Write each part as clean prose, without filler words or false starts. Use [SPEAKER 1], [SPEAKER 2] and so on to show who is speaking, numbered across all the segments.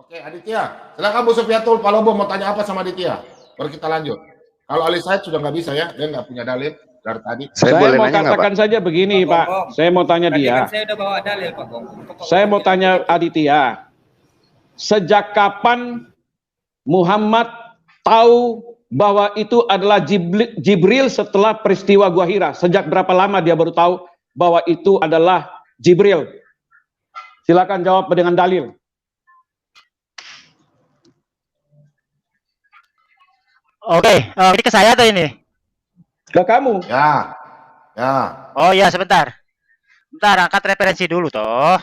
[SPEAKER 1] Oke, Aditya. Silakan Bu Sufiatul Palobo mau tanya apa sama Aditya? Baru kita lanjut. Kalau Ali Said sudah nggak bisa ya, dia nggak punya dalil dari tadi.
[SPEAKER 2] Saya mau katakan saja begini, Pak. Saya mau tanya dia.
[SPEAKER 3] Saya udah bawa dalil, Pak.
[SPEAKER 2] Saya mau tanya Aditya. Sejak kapan Muhammad tahu bahwa itu adalah Jibril setelah peristiwa Gua Hira? Sejak berapa lama dia baru tahu bahwa itu adalah Jibril? Silakan jawab dengan dalil.
[SPEAKER 4] Oke, ini ke saya atau ini?
[SPEAKER 2] Ke kamu.
[SPEAKER 1] Ya, ya.
[SPEAKER 4] Oh ya, sebentar. Bentar, angkat referensi dulu toh.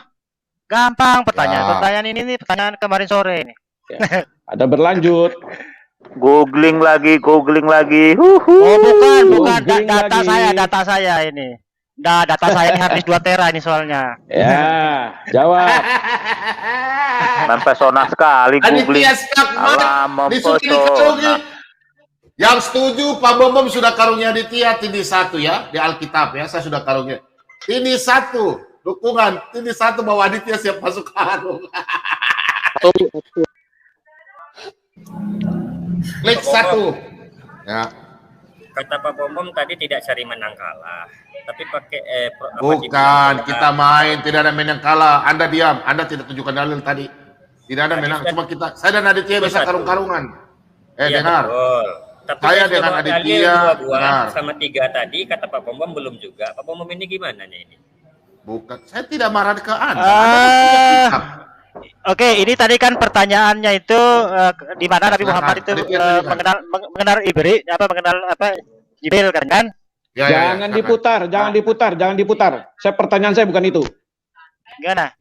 [SPEAKER 4] Gampang pertanyaan ini nih, pertanyaan kemarin sore ini.
[SPEAKER 2] Ya. Ada berlanjut.
[SPEAKER 5] Googling lagi.
[SPEAKER 4] Oh bukan data saya ini. Data saya ini habis 2 tera ini soalnya.
[SPEAKER 2] Ya, jawab.
[SPEAKER 5] Mempesona sekali googling.
[SPEAKER 1] Aditya Skakmat disuruh. Yang setuju Pak Bom sudah karungnya Aditya tindih 1 ya di Alkitab ya, saya sudah karungnya. Ini 1 dukungan, tindih 1 bahwa Aditya siap masuk karung. Klik 1. Ya.
[SPEAKER 3] Kata Pak Bom tadi tidak cari menang kalah, tapi pakai
[SPEAKER 1] Bukan, kita main, tidak ada menang kalah. Anda diam, Anda tidak tunjukkan dalil tadi. Tidak ada menang, cuma kita, saya dan Aditya bisa karung-karungan. Dengar.
[SPEAKER 3] Betul. Tapi
[SPEAKER 1] saya dengan Aditya
[SPEAKER 3] sama 3 tadi, kata Pak Bom belum juga. Pak Bom ini gimana nih ini?
[SPEAKER 1] Bukan, saya tidak marah ke Anda.
[SPEAKER 4] Oke, ini tadi kan pertanyaannya itu di mana Nabi Muhammad itu mengenal Jibril kan?
[SPEAKER 1] Ya,
[SPEAKER 2] jangan diputar. Pertanyaan saya bukan itu.
[SPEAKER 4] Gimana?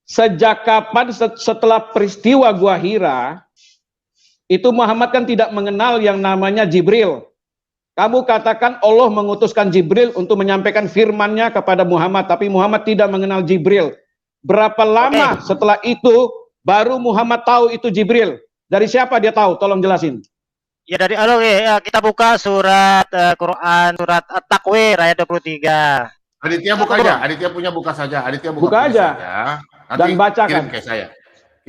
[SPEAKER 2] Sejak kapan setelah peristiwa Gua Hira itu Muhammad kan tidak mengenal yang namanya Jibril. Kamu katakan Allah mengutuskan Jibril untuk menyampaikan firman-Nya kepada Muhammad, tapi Muhammad tidak mengenal Jibril. Berapa lama setelah itu baru Muhammad tahu itu Jibril? Dari siapa dia tahu? Tolong jelasin.
[SPEAKER 4] Ya dari Allah ya, kita buka surat Quran, surat At-Takwir ayat 23.
[SPEAKER 1] Aditya buka aja, Aditya punya buka saja. Aditya
[SPEAKER 2] buka aja.
[SPEAKER 1] Nanti
[SPEAKER 2] dan bacakan.
[SPEAKER 1] Kirim ke saya.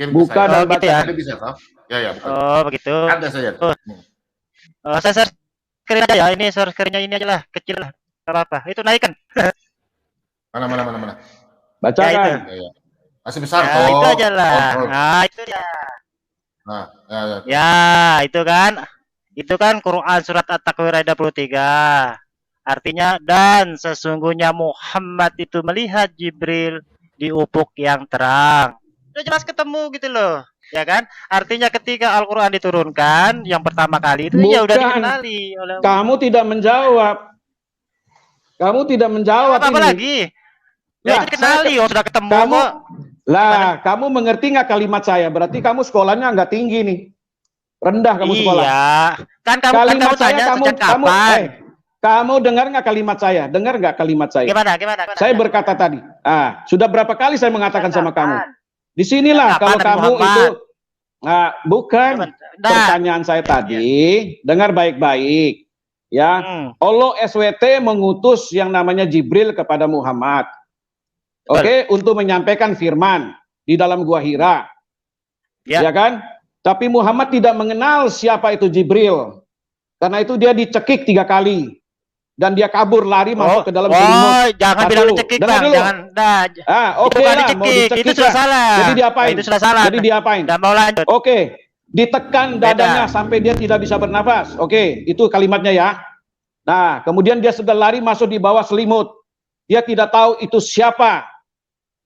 [SPEAKER 2] Buka dan baca.
[SPEAKER 4] Ya.
[SPEAKER 1] Ada bisa toh? Ya, bukan.
[SPEAKER 4] Oh, begitu.
[SPEAKER 1] Ada saya.
[SPEAKER 4] Saya share screen aja ya. Ini share screen-nya ini aja lah, kecil lah. Enggak apa-apa. Itu naikkan.
[SPEAKER 1] Mana.
[SPEAKER 2] Bacakan.
[SPEAKER 1] Ya. Masih besar
[SPEAKER 4] ya,
[SPEAKER 1] toh.
[SPEAKER 4] Itu aja lah. Nah, itu dia. Ya, itu kan. Itu kan Quran surat At-Takwir ayat 23. Artinya, dan sesungguhnya Muhammad itu melihat Jibril di ufuk yang terang. Udah jelas ketemu gitu loh. Ya kan? Artinya ketika Al-Quran diturunkan yang pertama kali itu ya udah dikenali oleh
[SPEAKER 2] kamu tidak menjawab.
[SPEAKER 4] Apa lagi? Ya itu dikenali, sudah ketemu kok.
[SPEAKER 2] Kamu mengerti nggak kalimat saya? Berarti kamu sekolahnya nggak tinggi nih. Rendah kamu sekolah.
[SPEAKER 4] Iya. Kan kamu tanya sejak kapan?
[SPEAKER 2] Kamu dengar nggak kalimat saya? Dengar nggak kalimat saya?
[SPEAKER 4] Gimana?
[SPEAKER 2] Saya berkata tadi. Sudah berapa kali saya mengatakan sama kamu? Disinilah kalau kamu itu bukan pertanyaan saya tadi. Dengar baik-baik, ya. Allah SWT mengutus yang namanya Jibril kepada Muhammad, untuk menyampaikan firman di dalam Gua Hira, ya kan? Tapi Muhammad tidak mengenal siapa itu Jibril, karena itu dia dicekik 3 kali. Dan dia kabur lari masuk ke dalam selimut.
[SPEAKER 4] Jangan bilang dicekik, Bang. Jangan.
[SPEAKER 2] Oke lah, mau dicekik
[SPEAKER 4] itu sudah salah.
[SPEAKER 2] Jadi diapain?
[SPEAKER 4] Itu sudah salah.
[SPEAKER 2] Jadi diapain?
[SPEAKER 4] Udah mau lanjut.
[SPEAKER 2] Oke, ditekan dadanya sampai dia tidak bisa bernafas. Oke, itu kalimatnya ya. Nah, kemudian dia sudah lari masuk di bawah selimut. Dia tidak tahu itu siapa,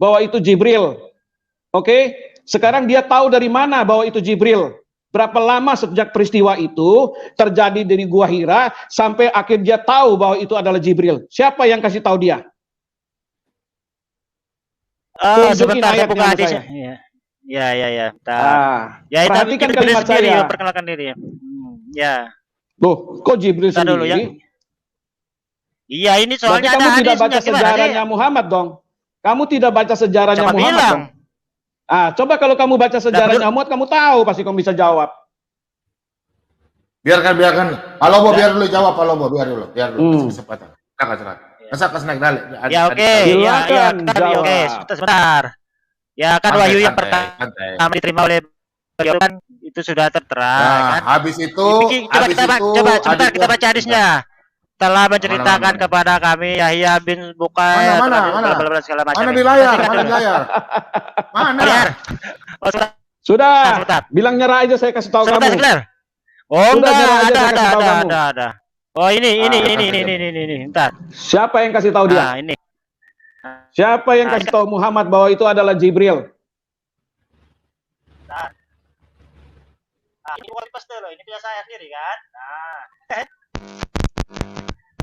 [SPEAKER 2] bahwa itu Jibril. Oke, Sekarang dia tahu dari mana bahwa itu Jibril. Berapa lama sejak peristiwa itu terjadi di Gua Hira sampai akhir dia tahu bahwa itu adalah Jibril? Siapa yang kasih tahu dia?
[SPEAKER 4] Sebentar saya buka hadisnya. Ya. Ya,
[SPEAKER 2] perhatikan kalimat
[SPEAKER 4] sendiri,
[SPEAKER 2] saya.
[SPEAKER 4] Perkenalkan diri. Ya.
[SPEAKER 2] Loh, kok Jibril sendiri?
[SPEAKER 4] Dulu, ya. Iya, ini soalnya
[SPEAKER 2] kamu
[SPEAKER 4] ada
[SPEAKER 2] tidak baca
[SPEAKER 4] hadisnya.
[SPEAKER 2] sejarahnya Muhammad dong. Kamu tidak baca sejarahnya
[SPEAKER 4] Siapa
[SPEAKER 2] Muhammad
[SPEAKER 4] bilang?
[SPEAKER 2] dong. Coba kalau kamu baca sejarahnya Muhammad, kamu tahu pasti kamu bisa jawab.
[SPEAKER 1] Biarkan. Alobo biar dulu jawab, Alobo biar dulu. Kasih kesempatan. Silakan. Kasih naik dalih.
[SPEAKER 4] Ya oke. Oke, sebentar. Ya kan wahyu yang pertama diterima oleh beliau kan itu sudah tertera kan.
[SPEAKER 1] Habis itu
[SPEAKER 4] coba sebentar kita baca hadisnya. Telah menceritakan kepada kami Yahya bin Bukair segala macam.
[SPEAKER 1] Mana di layar? Mana?
[SPEAKER 2] Sudah. Bilang nyerah aja, saya kasih tahu kamu.
[SPEAKER 4] Oh enggak, ada. Oh ini. Bentar.
[SPEAKER 2] Siapa yang kasih tahu dia?
[SPEAKER 4] Ini.
[SPEAKER 2] Siapa yang kasih tahu Muhammad bahwa itu adalah Jibril?
[SPEAKER 4] Ini bukan pasti loh, ini punya saya sendiri kan.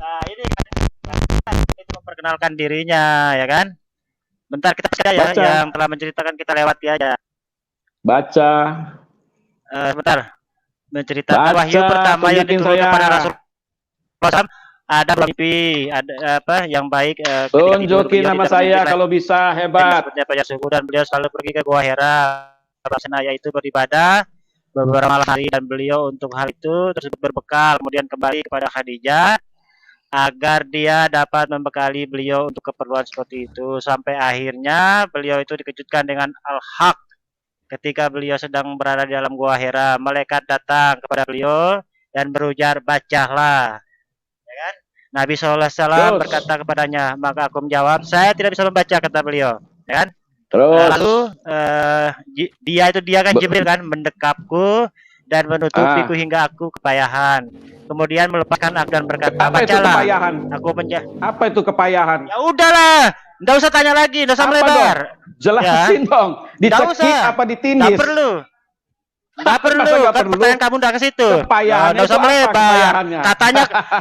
[SPEAKER 4] Ini kan itu memperkenalkan dirinya ya kan. Bentar kita baca ya, yang telah menceritakan kita lewati aja.
[SPEAKER 2] Baca.
[SPEAKER 4] Bentar. Menceritakan wahyu pertama yang diturunkan kepada Rasul ada mimpi, ada apa yang baik.
[SPEAKER 2] Tunjukin nama saya kalau bisa, hebat.
[SPEAKER 4] Banyak suku dan beliau selalu pergi ke Gua Hira. Yaitu beribadah beberapa malam hari dan beliau untuk hal itu tersebut berbekal kemudian kembali kepada Khadijah agar dia dapat membekali beliau untuk keperluan seperti itu sampai akhirnya beliau itu dikejutkan dengan al-haq ketika beliau sedang berada di dalam Gua Hira. Malaikat datang kepada beliau dan berujar, bacalah. Ya kan? Nabi SAW berkata kepadanya, maka aku menjawab, saya tidak bisa membaca, kata beliau. Ya kan?
[SPEAKER 2] Terus
[SPEAKER 4] lalu dia kan Jibril kan mendekapku dan menutupiku hingga aku kepayahan. Kemudian melepaskan aku dan berkata,
[SPEAKER 2] apa itu kepayahan? Apa itu kepayahan?
[SPEAKER 4] Ya udahlah, nggak usah tanya lagi, nggak usah melebar.
[SPEAKER 2] Jelasin dong. Dicekik apa ditindis?
[SPEAKER 4] Nggak perlu. Nggak perlu, kan pertanyaan kamu udah ke situ.
[SPEAKER 2] Kepayahannya
[SPEAKER 4] nggak usah melebar.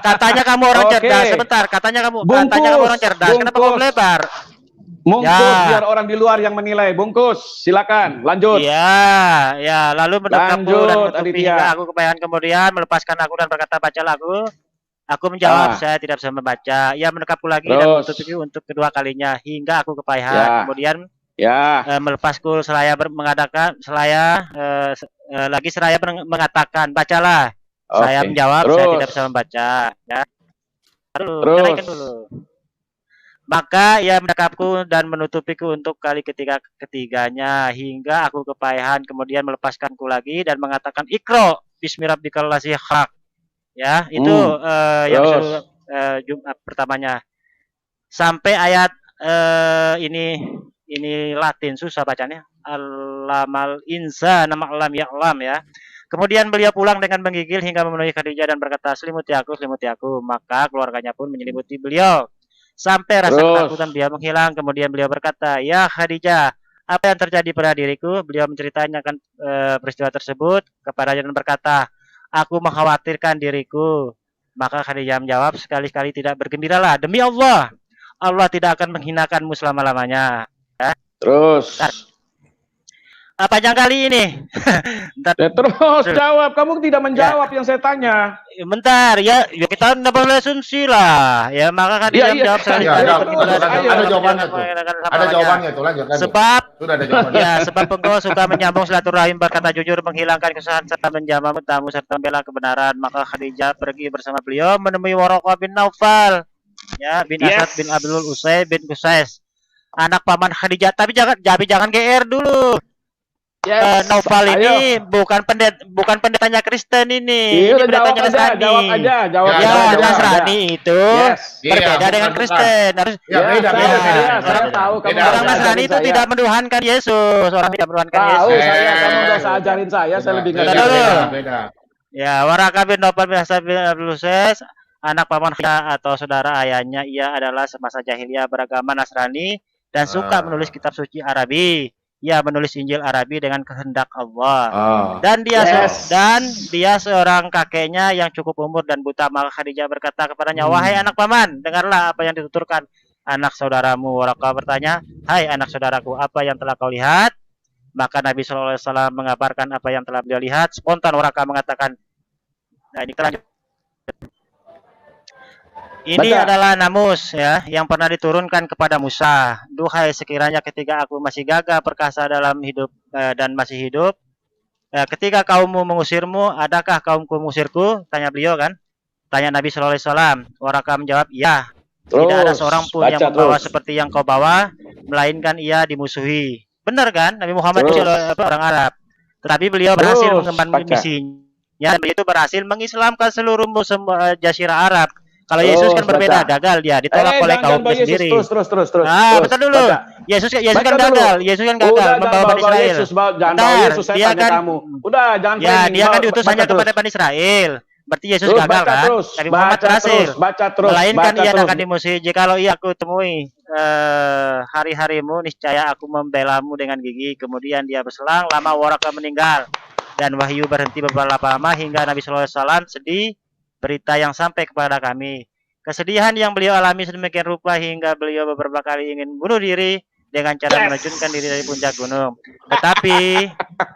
[SPEAKER 4] Katanya kamu orang cerdas. Sebentar, katanya kamu orang cerdas. Kenapa kamu melebar?
[SPEAKER 2] Bungkus biar orang di luar yang menilai. Bungkus, silakan lanjut.
[SPEAKER 4] Ya, lalu mendekapku dan menutupi hingga aku kepayahan, kemudian melepaskan aku dan berkata, bacalah aku. Aku menjawab, saya tidak bisa membaca. Ia mendekapku lagi dan menutupi untuk kedua kalinya hingga aku kepayahan. Kemudian melepasku seraya mengatakan, bacalah. Saya menjawab, saya tidak bisa membaca. Ya. Terus. Maka ia mendekapku dan menutupiku untuk kali ketiganya hingga aku kepayahan, kemudian melepaskanku lagi dan mengatakan, Iqra bismi rabbikal ladzi khalaq. Ya, itu yang Jumat pertamanya. Sampai ayat ini Latin susah bacanya. Alamal insana ma'lam ya'lam ya. Kemudian beliau pulang dengan menggigil hingga memenuhi Khadijah dan berkata, selimuti aku. Maka keluarganya pun menyelimuti beliau. Sampai rasa ketakutan dia menghilang. Kemudian beliau berkata, ya Khadijah, apa yang terjadi pada diriku? Beliau menceritakan peristiwa tersebut kepadanya dan berkata, aku mengkhawatirkan diriku. Maka Khadijah menjawab, sekali-kali tidak bergembiralah. Demi Allah, Allah tidak akan menghinakanmu selama-lamanya. Ya.
[SPEAKER 2] Terus.
[SPEAKER 4] Panjang kali ini.
[SPEAKER 2] Terus jawab. Kamu tidak menjawab yang saya tanya.
[SPEAKER 4] Bentar ya kita tidak boleh asumsi lah. Ya maka kan dia menjawab
[SPEAKER 1] ada jawabannya tuh. Ada jawabannya tuh, lanjut.
[SPEAKER 4] Sebab
[SPEAKER 1] sudah ada jawabannya.
[SPEAKER 4] Ya, sebab engkau suka menyambung silaturahim, berkata jujur, menghilangkan kesalahan serta menjamu tamu serta membela kebenaran. Maka Khadijah pergi bersama beliau menemui Waraqah bin Naufal, ya, bin Asad bin Abdul Usai bin Qusais, anak paman Khadijah. Tapi jangan GR dulu. Naufal ini bukan pendetanya Kristen ini. Ini pendetanya Nasrani.
[SPEAKER 2] Jawab aja.
[SPEAKER 4] Nasrani itu berbeda dengan Kristen. Harus
[SPEAKER 2] beda.
[SPEAKER 4] Orang Nasrani itu tidak menuhankan Yesus. Orang tidak menuhankan Yesus.
[SPEAKER 2] Kamu nggak usah ajarin saya lebih ngerti.
[SPEAKER 1] Beda.
[SPEAKER 4] Ya, Waraqah bin Naufal bin Asad bin Abdul Usais, anak paman Khadijah atau saudara ayahnya. Ia adalah semasa jahiliyah beragama Nasrani dan suka menulis kitab suci Arabi. ia menulis Injil Arabi dengan kehendak Allah. Dan
[SPEAKER 2] Yes.
[SPEAKER 4] dia seorang kakeknya yang cukup umur dan buta. Maka Khadijah berkata kepadanya, "Wahai anak paman, dengarlah apa yang dituturkan anak saudaramu." Waraqah bertanya, "Hai anak saudaraku, apa yang telah kau lihat?" Maka Nabi SAW mengabarkan apa yang telah beliau lihat. Spontan Waraqah mengatakan, nah ini kelanjut. Ini adalah namus ya yang pernah diturunkan kepada Musa. Duhai sekiranya ketika aku masih gagah perkasa dalam hidup dan masih hidup, ketika kaummu mengusirmu, adakah kaumku mengusirku? Tanya beliau kan? Tanya Nabi SAW. Waraqah menjawab, ya. Tidak ada seorang pun yang membawa seperti yang kau bawa, melainkan ia dimusuhi. Benar kan? Nabi Muhammad itu orang Arab. Tetapi beliau berhasil mengemban misinya. Beliau itu berhasil mengislamkan seluruh jazirah Arab. Kalau Yesus kan berbeda, gagal dia, ditolak oleh kaumnya sendiri.
[SPEAKER 2] Terus.
[SPEAKER 4] Betul dulu. Yesus kan gagal. Yesus kan gagal membawa Bani Israel.
[SPEAKER 2] Yesus, saya tanya kamu. Udah, jangan
[SPEAKER 4] ya, dia kan diutus hanya kepada Bani Israel. Berarti Yesus gagal kan? Nabi Muhammad berhasil. Melainkan ia akan dimusuhi. Jikalau ia aku temui hari-harimu, niscaya aku membelamu dengan gigi. Kemudian dia berselang lama, Waraqah meninggal. Dan wahyu berhenti beberapa lama hingga Nabi SAW sedih. Berita yang sampai kepada kami, kesedihan yang beliau alami sedemikian rupa hingga beliau beberapa kali ingin bunuh diri dengan cara menerjunkan diri dari puncak gunung. Tetapi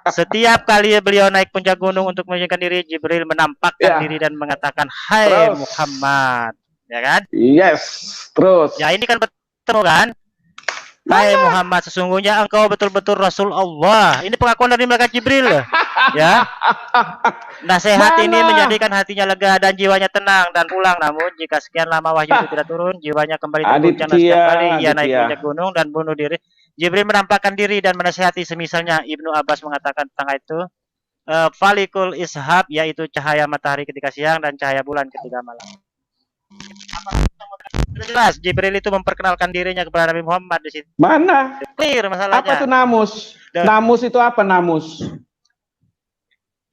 [SPEAKER 4] setiap kali beliau naik puncak gunung untuk menerjunkan diri, Jibril menampakkan diri dan mengatakan, "Hai Muhammad," ya kan?
[SPEAKER 2] Yes, terus.
[SPEAKER 4] Ya ini kan bertemu kan? Hai Muhammad, sesungguhnya engkau betul-betul Rasul Allah. Ini pengakuan dari malaikat Jibril, ya. Nasihat ini menjadikan hatinya lega dan jiwanya tenang dan pulang. Namun jika sekian lama wahyu itu tidak turun, jiwanya kembali terguncang dan setiap kali ia naik puncak gunung dan bunuh diri. Jibril menampakkan diri dan menasihati semisalnya. Ibnu Abbas mengatakan tentang itu, falikul ishab, yaitu cahaya matahari ketika siang dan cahaya bulan ketika malam. Jelas Jibril itu memperkenalkan dirinya kepada Nabi Muhammad di situ.
[SPEAKER 2] Mana?
[SPEAKER 4] Clear masalahnya.
[SPEAKER 2] Apa itu namus? Namus itu apa namus?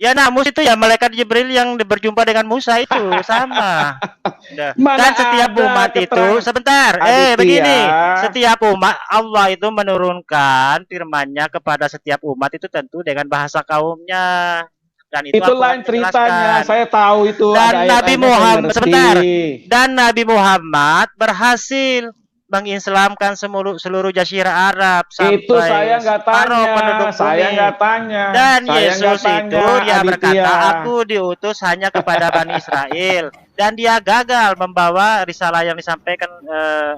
[SPEAKER 4] Ya namus itu ya malaikat Jibril yang berjumpa dengan Musa itu sama. Kan setiap umat itu sebentar. Begini, setiap umat Allah itu menurunkan firman-Nya kepada setiap umat itu tentu dengan bahasa kaumnya. Dan itu
[SPEAKER 2] lain ceritanya, saya tahu itu.
[SPEAKER 4] Dan Nabi Muhammad Dan Nabi Muhammad berhasil mengislamkan seluruh jazirah Arab sampai
[SPEAKER 2] itu saya nggak tanya.
[SPEAKER 4] Dan Yesus itu dia berkata, aku diutus hanya kepada Bani Israel. Dan dia gagal membawa risalah yang disampaikan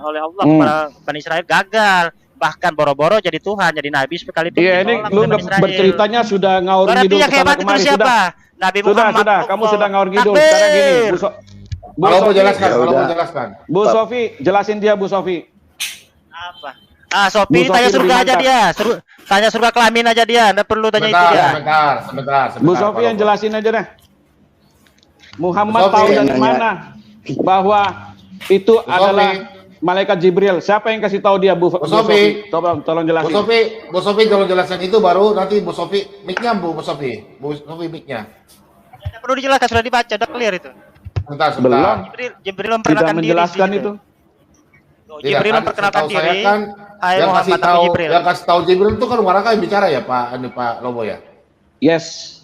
[SPEAKER 4] oleh Allah kepada Bani Israel, gagal. Bahkan boro-boro jadi Tuhan, jadi Nabi sekalipun.
[SPEAKER 2] Iya, ini lu berceritanya sudah ngaur ngidul kesana kemari.
[SPEAKER 4] Nabi Muhammad.
[SPEAKER 2] Sudah, kamu sudah ngaur ngidul. Sekarang gini,
[SPEAKER 1] kalau mau jelaskan,
[SPEAKER 2] Bu Sofi, jelasin dia Bu Sofi.
[SPEAKER 4] Apa? Sofi tanya surga aja dia. Tanya surga kelamin aja dia, enggak perlu tanya itu dia.
[SPEAKER 1] Sebentar.
[SPEAKER 2] Bu Sofi yang jelasin aja deh. Muhammad tahu dari mana bahwa itu adalah malaikat Jibril? Siapa yang kasih tahu dia? Bu Sofi, tolong jelasin.
[SPEAKER 1] Bu Sofi tolong jelasin itu, baru nanti Bu Sofi mic-nya Bu Sofi mic-nya.
[SPEAKER 4] Tidak perlu dijelaskan, sudah dibaca, udah clear itu.
[SPEAKER 1] Sebentar.
[SPEAKER 4] Jibril memperkenalkan diri.
[SPEAKER 2] Menjelaskan itu.
[SPEAKER 4] Jibril memperkenalkan diri.
[SPEAKER 1] Hai Muhammad Jibril. Yang kasih tahu Jibril itu kan Waraqah yang bicara ya Pak Lobo ya.
[SPEAKER 2] Yes.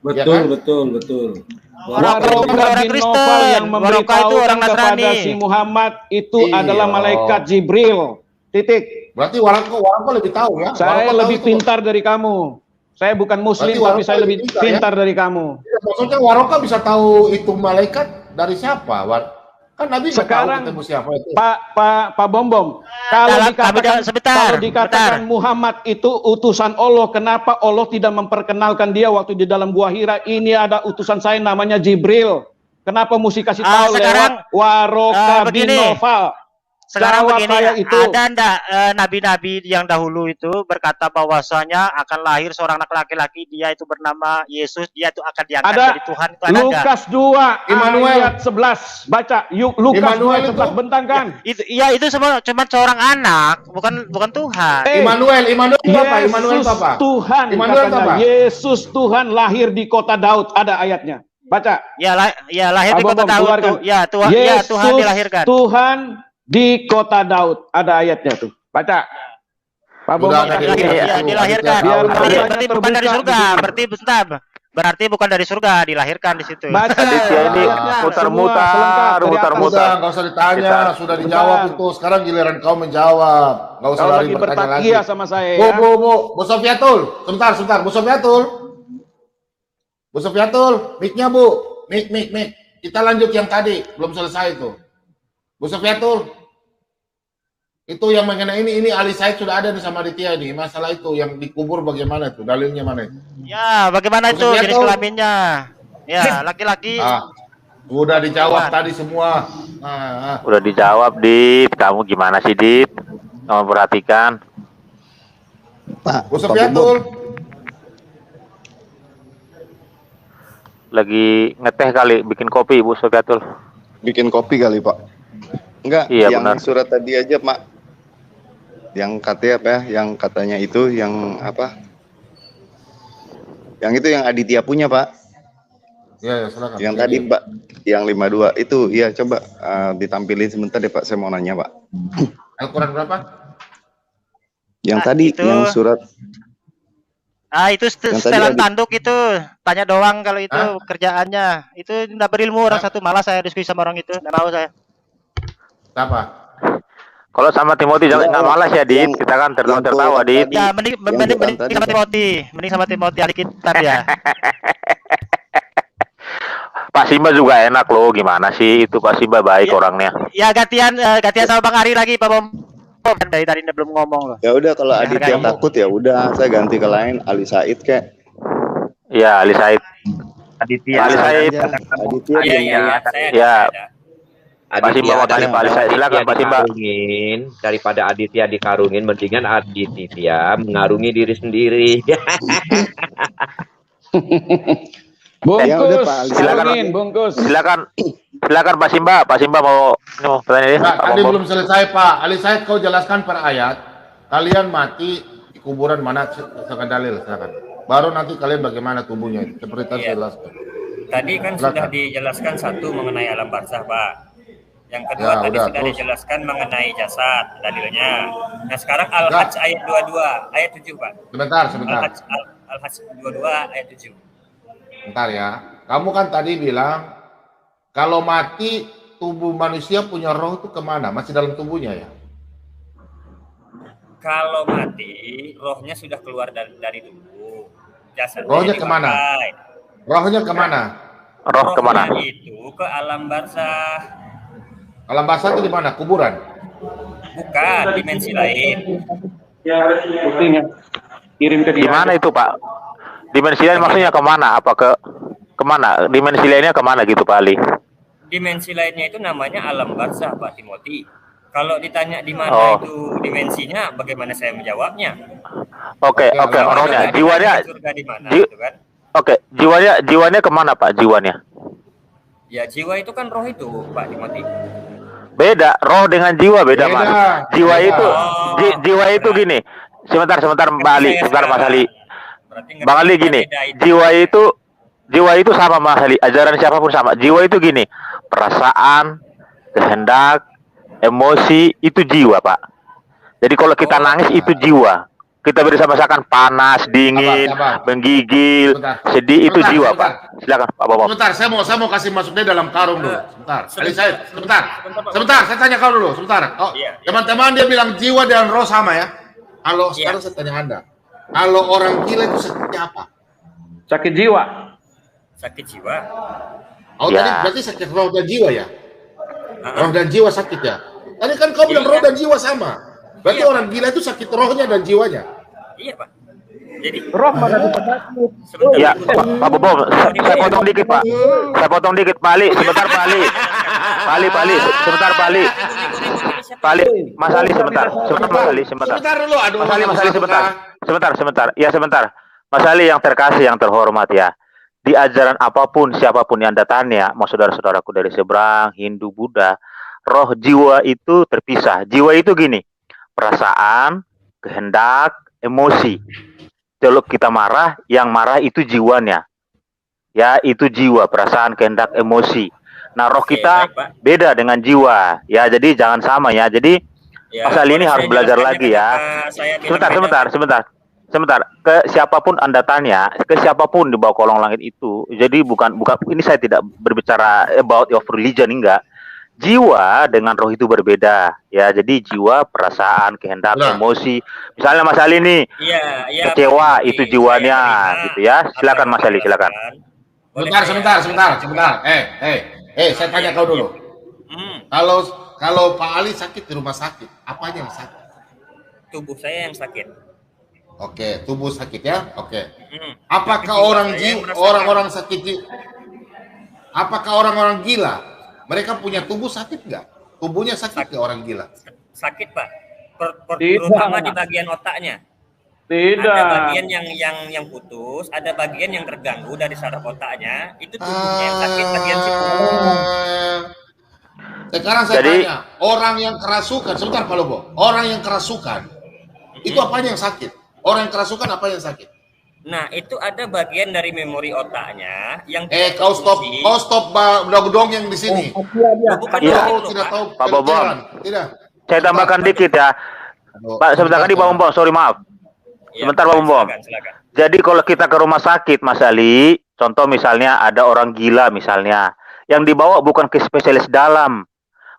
[SPEAKER 1] Betul.
[SPEAKER 2] Waraqah bin Nawfal yang memberitahukan kepada si Muhammad itu adalah malaikat Jibril. Titik.
[SPEAKER 1] Berarti Waraqah lebih tahu ya.
[SPEAKER 2] Saya lebih pintar dari kamu. Saya bukan muslim tapi saya lebih pintar dari kamu.
[SPEAKER 1] Maksudnya Waraqah bisa tahu itu malaikat dari siapa? Kan Nabi
[SPEAKER 2] sekarang
[SPEAKER 1] tahu siapa itu.
[SPEAKER 2] Pak Bom. Kalau dikatakan Muhammad itu utusan Allah, kenapa Allah tidak memperkenalkan dia waktu di dalam gua Hira? Ini ada utusan saya namanya Jibril. Kenapa mesti kasih tahu lewat Waraqah bin Nawfal?
[SPEAKER 4] Sekarang begini, ada enggak nabi-nabi yang dahulu itu berkata bahwasanya akan lahir seorang anak laki-laki, dia itu bernama Yesus, dia itu akan diangkat jadi Tuhan, itu ada
[SPEAKER 2] Lukas 2 ayat 11. Baca Lukas 2 ayat 11, bentangkan.
[SPEAKER 4] Ya, itu semua cuma seorang anak, bukan Tuhan.
[SPEAKER 1] Immanuel apa? Immanuel apa?
[SPEAKER 2] Tuhan. Katanya Yesus Tuhan lahir di kota Daud, ada ayatnya. Baca.
[SPEAKER 4] Ya lahir di kota Daud. Ya, Tuhan dilahirkan.
[SPEAKER 2] Tuhan di kota Daud, ada ayatnya tuh. Baca. Pak Bomo
[SPEAKER 4] dilahirkan.
[SPEAKER 2] Biar
[SPEAKER 4] Berarti bukan dari surga. Berarti bentar. Berarti bukan dari surga, dilahirkan di situ.
[SPEAKER 5] Aditya ini mutar-mutar.
[SPEAKER 1] Nggak usah ditanya, sudah dijawab itu. Sekarang giliran kau menjawab. Nggak usah
[SPEAKER 2] Kau
[SPEAKER 1] lari
[SPEAKER 2] lagi
[SPEAKER 1] bertanya lagi.
[SPEAKER 2] bertakia sama saya ya.
[SPEAKER 1] Bu Sofiatul. Sebentar. Bu Sofiatul. Mic-nya Bu. Mic. Kita lanjut yang tadi. Belum selesai itu. Bu Sofiatul. Itu yang mengenai ini Ali Said sudah ada nih sama Aditya nih. Masalah itu yang dikubur bagaimana itu? Dalilnya mana itu?
[SPEAKER 4] Ya, bagaimana itu jenis kelaminnya? Ya, laki-laki.
[SPEAKER 1] Udah dijawab tadi semua.
[SPEAKER 5] Udah dijawab, Dip. Kamu gimana sih, Dip? Kamu perhatikan.
[SPEAKER 1] Bu Sofiatul.
[SPEAKER 5] Lagi ngeteh kali, bikin kopi, Bu Sofiatul.
[SPEAKER 6] Bikin kopi kali, Pak. Enggak,
[SPEAKER 5] iya,
[SPEAKER 6] yang
[SPEAKER 5] benar.
[SPEAKER 6] surat tadi aja, Pak. Yang katanya apa ya? Yang katanya itu yang apa? Yang itu yang Aditya punya, Pak.
[SPEAKER 1] Ya, silakan.
[SPEAKER 6] Yang tadi, Pak, yang 52 itu, ya coba ditampilin sebentar deh, Pak. Saya mau nanya, Pak.
[SPEAKER 1] Al-Quran berapa?
[SPEAKER 6] Yang tadi,
[SPEAKER 4] itu.
[SPEAKER 6] yang surat.
[SPEAKER 4] Itu setelan tanduk itu. Tanya doang kalau itu kerjaannya. Itu nggak berilmu orang satu, malah saya diskusi sama orang itu. Nggak mau saya.
[SPEAKER 1] Apa?
[SPEAKER 5] Kalau sama Timothy jangan nggak malas ya, Dit. Kita kan tertawa, Dit.
[SPEAKER 4] Ya, mending sama Timothy. Mending sama Timothy hari kita ya.
[SPEAKER 5] Pak Simba juga enak loh. Gimana sih itu Pak Simba baik orangnya.
[SPEAKER 4] Ya gantian sama Bang Ari lagi, Pak Bom. Dari tadi belum ngomong loh.
[SPEAKER 6] Ya udah kalau Aditya takut ya udah saya ganti ke lain Ali Said kek.
[SPEAKER 5] Ya, Ali Said.
[SPEAKER 7] Aditya.
[SPEAKER 5] Ali Said.
[SPEAKER 6] Aditya.
[SPEAKER 5] Ya. Pak Simba mau tanya Pak Ali Said. Silakan Pak Simba.
[SPEAKER 7] Daripada Aditya dikarungin, mendingan Aditya mengarungi diri sendiri.
[SPEAKER 2] Bungkus,
[SPEAKER 5] bungkus. Silakan Pak Simba. Pak Simba mau pertanyaan ini.
[SPEAKER 1] Tadi belum selesai Pak. Ali Said kau jelaskan per ayat. Kalian mati di kuburan mana? Silakan dalil, silakan. Baru nanti kalian bagaimana tubuhnya. Seperti tadi saya jelaskan.
[SPEAKER 3] Tadi kan sudah dijelaskan satu mengenai alam barzah, Pak. Yang kedua tadi sudah dijelaskan mengenai jasad dalilnya. Nah sekarang Al-Hajj ayat 22, ayat 7, Pak.
[SPEAKER 1] Sebentar.
[SPEAKER 3] Al-Hajj 22 ayat 7.
[SPEAKER 1] Bentar ya. Kamu kan tadi bilang kalau mati tubuh manusia punya roh itu kemana? Masih dalam tubuhnya ya?
[SPEAKER 3] Kalau mati rohnya sudah keluar dari tubuh. Jasadnya
[SPEAKER 1] rohnya kemana? Rohnya kemana?
[SPEAKER 5] Roh kemana?
[SPEAKER 3] Itu ke alam barzah.
[SPEAKER 1] Alam barzah itu di mana? Kuburan?
[SPEAKER 3] Bukan, dimensi lain.
[SPEAKER 2] Buktinya kirim ke dia.
[SPEAKER 5] Di mana itu Pak? Dimensi lain maksudnya kemana? Apa kemana? Dimensi lainnya kemana gitu Pak Ali?
[SPEAKER 3] Dimensi lainnya itu namanya alam barzah, Pak Timothy. Kalau ditanya di mana itu dimensinya, bagaimana saya menjawabnya?
[SPEAKER 5] Oke, rohnya, jiwanya.
[SPEAKER 3] Surga di mana, gitu kan?
[SPEAKER 5] Oke, jiwanya kemana Pak? Jiwanya?
[SPEAKER 3] Ya jiwa itu kan roh itu, Pak Timothy.
[SPEAKER 5] Beda, roh dengan jiwa beda Mas. Jiwa itu gini. Sebentar Mbak Ali, sebentar Mas Ali. Bang Ali gini, jiwa itu sama Mas Ali, ajaran siapapun sama. Jiwa itu gini, perasaan, kehendak, emosi itu jiwa Pak. Jadi kalau kita nangis itu jiwa. Kita beri merasakan panas, dingin, menggigil, sedih itu jiwa Pak. Silakan Pak Bobo.
[SPEAKER 1] Sebentar, saya mau kasih masuknya dalam karung dulu. Sebentar. Ali Said, sebentar. Saya tanya kau dulu, sebentar. Teman-teman dia bilang jiwa dan roh sama ya. Kalau sekarang saya tanya Anda, kalau orang gila itu sakitnya apa?
[SPEAKER 2] Sakit jiwa.
[SPEAKER 3] Sakit jiwa.
[SPEAKER 1] Tadi berarti sakit roh dan jiwa ya? Roh dan jiwa sakit ya? Tadi kan kau bilang roh dan jiwa sama. Berarti orang gila itu sakit rohnya dan jiwanya.
[SPEAKER 3] Iya Pak. Jadi
[SPEAKER 2] roh mana bisa sakit?
[SPEAKER 5] Ya Pak Bobo, saya potong dikit Pak. Saya potong dikit Pak Ali. Sebentar Pak Ali. Pak Ali, sebentar Pak Ali. Pak Ali, Mas Ali sebentar.
[SPEAKER 1] Sebentar dulu, aduh.
[SPEAKER 5] Mas Ali sebentar. Ya sebentar. Mas Ali yang terkasih, yang terhormat ya. Di ajaran apapun, siapapun yang datangnya, mau saudara-saudaraku dari seberang, Hindu, Buddha, roh jiwa itu terpisah. Jiwa itu gini, perasaan, kehendak, emosi. Kalau kita marah, yang marah itu jiwanya. Ya, itu jiwa, perasaan, kehendak, emosi. Nah, roh kita beda dengan jiwa. Ya, jadi jangan sama ya. Jadi
[SPEAKER 3] Ya,
[SPEAKER 5] Mas Ali ini harus belajar lagi ya. Sebentar. Ke siapapun Anda tanya, ke siapapun di bawah kolong langit itu. Jadi bukan ini saya tidak berbicara about your religion, enggak. Jiwa dengan roh itu berbeda ya. Jadi jiwa, perasaan, kehendak, emosi. Misalnya Mas Ali nih kecewa, itu jiwanya gitu ya. Silakan Mas Ali, silakan.
[SPEAKER 1] Sebentar. Saya tanya kau dulu. Kalau Pak Ali sakit di rumah sakit, apanya yang sakit?
[SPEAKER 3] Tubuh saya yang sakit.
[SPEAKER 1] Oke, tubuh sakit ya. Oke. Apakah orang-orang sakit? Apakah orang-orang gila? Mereka punya tubuh sakit nggak? Tubuhnya sakit nggak orang gila?
[SPEAKER 3] Sakit Pak. Terutama di bagian otaknya.
[SPEAKER 2] Tidak.
[SPEAKER 3] Ada bagian yang putus, ada bagian yang terganggu dari saraf otaknya. Itu tubuhnya yang sakit bagian situ.
[SPEAKER 1] Sekarang saya tanya, orang yang kerasukan, sebentar Pak Lobo, orang yang kerasukan, itu apanya yang sakit? Orang yang kerasukan apa yang sakit?
[SPEAKER 3] Nah, itu ada bagian dari memori otaknya yang
[SPEAKER 1] kau stop dong yang di sini.
[SPEAKER 5] Tidak tahu Pak Bobon. Tidak. Saya tambahkan dikit ya. Pak, sebentar tadi Pak Bobon, sorry maaf. Sebentar Pak Bobon. Jadi kalau kita ke rumah sakit Mas Ali, contoh misalnya ada orang gila misalnya, yang dibawa bukan ke spesialis dalam.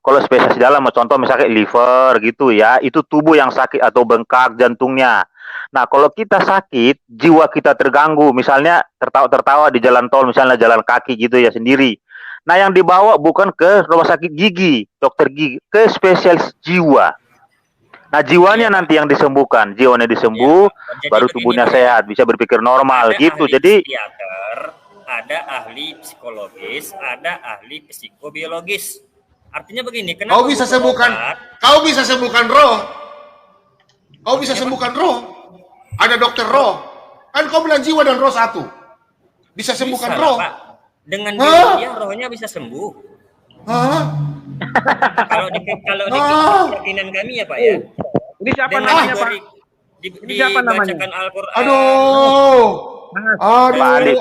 [SPEAKER 5] Kalau spesialis dalam, contoh misalnya liver gitu ya, itu tubuh yang sakit atau bengkak jantungnya. Nah, kalau kita sakit, jiwa kita terganggu, misalnya tertawa di jalan tol, misalnya jalan kaki gitu ya sendiri. Nah, yang dibawa bukan ke rumah sakit gigi, dokter gigi, ke spesialis jiwa. Nah, jiwanya nanti yang disembuhkan, jiwanya disembuh, baru tubuhnya sehat, bisa berpikir normal gitu. Jadi
[SPEAKER 3] ada ahli psikologis, ada ahli psikobiologis. Artinya begini, kenapa kau bisa sembuhkan roh? Kau bisa sembuhkan roh? Ada dokter roh. Kan kau bilang jiwa dan roh satu. Bisa sembuhkan roh. Pak. Dengan dia rohnya bisa sembuh. Kalau di keyakinan kami ya Pak ya.
[SPEAKER 2] Ini siapa namanya Pak?
[SPEAKER 3] Ini siapa namanya? Al-Quran.
[SPEAKER 1] Aduh.
[SPEAKER 5] Pak Ali